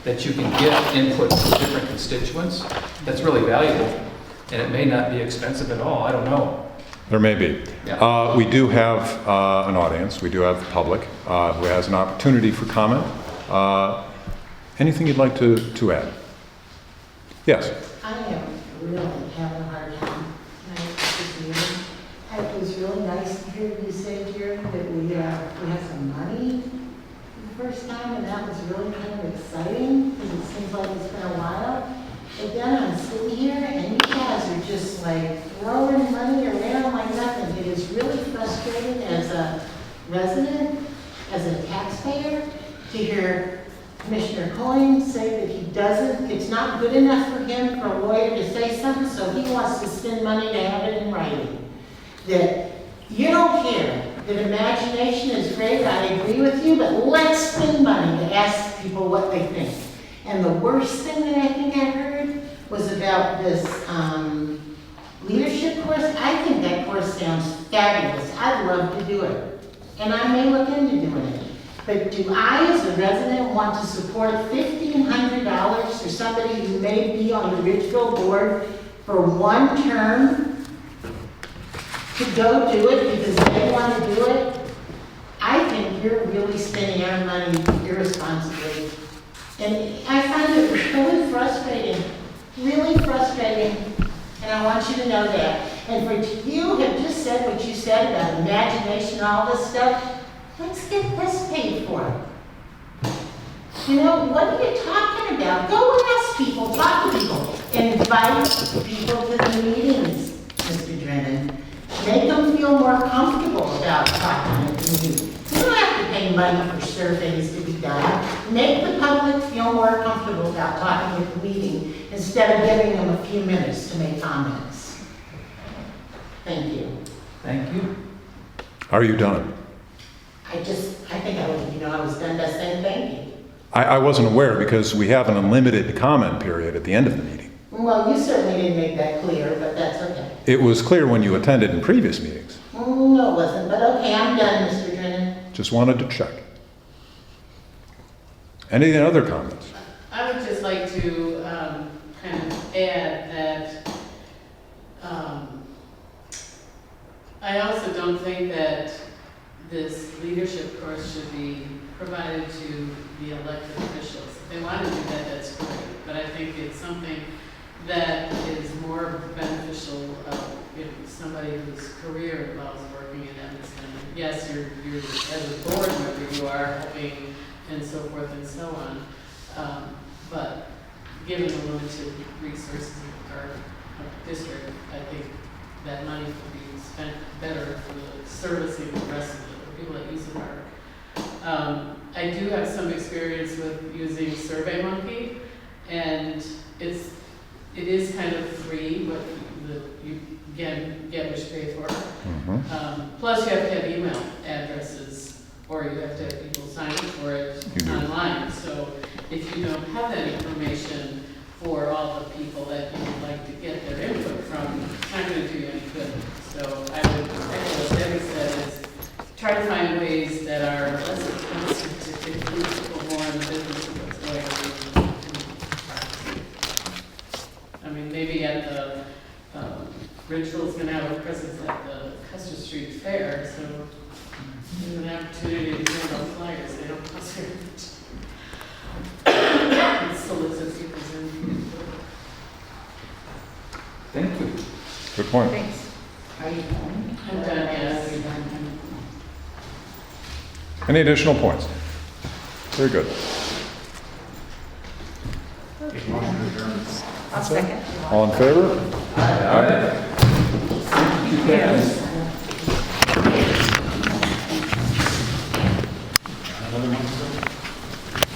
that you can get input from different constituents. That's really valuable, and it may not be expensive at all, I don't know. There may be. Yeah. We do have an audience. We do have the public who has an opportunity for comment. Anything you'd like to add? Yes. I am really having a hard time. Nice to see you. It was really nice to hear you say, Jerry, that we had some money for the first time, and that was really kind of exciting, because it seems like it's been a while. But then I'm sitting here, and you guys are just like throwing money around like nothing. It is really frustrating as a resident, as a taxpayer, to hear Commissioner Coyne say that he doesn't, it's not good enough for him, for a lawyer to say something, so he wants to spend money to have it in writing. That you don't care, that imagination is great, I agree with you, but let's spend money to ask people what they think. And the worst thing that I think I heard was about this leadership course. I think that course sounds fabulous. I'd love to do it. and I may look into doing it. But do I, as a resident, want to support $1,500 for somebody who may be on the Ridgeville board for one term to go do it because they want to do it? I think you're really spending our money irresponsibly. And I find it really frustrating, and I want you to know that. And for you have just said what you said about imagination and all this stuff, let's get this paid for. You know, what are you talking about? Go ask people, talk to people, invite people to the meetings, Mr. Drennan. Make them feel more comfortable about talking at the meeting. You don't have to pay money for surveys to be done. Make the public feel more comfortable about talking at the meeting instead of giving them a few minutes to make comments. Thank you. Thank you. Are you done? I think I would, I was done by saying thank you. I wasn't aware because we have an unlimited comment period at the end of the meeting. Well, you certainly didn't make that clear, but that's okay. It was clear when you attended in previous meetings. No, it wasn't, but okay, I'm done, Mr. Drennan. Just wanted to check. Any other comments? I would just like to kind of add that I also don't think that this leadership course should be provided to the elected officials. If they want to do that, that's great, but I think it's something that is more beneficial somebody whose career involves working in Evanston. Yes, you're as a board member, you are helping and so forth and so on. But given the limited resources of our district, I think that money could be spent better for servicing the rest of the people that use the park. I do have some experience with using SurveyMonkey, and it is kind of free, but you again get what you pay for. Plus, you have to have email addresses, or you have to have people sign up for it online. So if you don't have that information for all the people that you would like to get their input from, it's not going to do you any good. So I would echo what Debbie said, is try to find ways that are less expensive to include people more in the business of what's going on. I mean, maybe at the Ridgeville's going to have a presence at the Custer Street Fair, so there's an opportunity to hand out flyers. They don't cost very much. Solicit people's input. Thank you. Good point. Thanks. Are you done? I'm done, yes. You're done. Any additional points? Very good. I'll second. All in favor? Aye. Yes. I'd like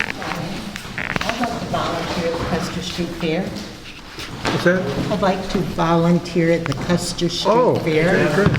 to volunteer at the Custer Street Fair. What's that? I'd like to volunteer at the Custer Street Oh, Fair. okay, great.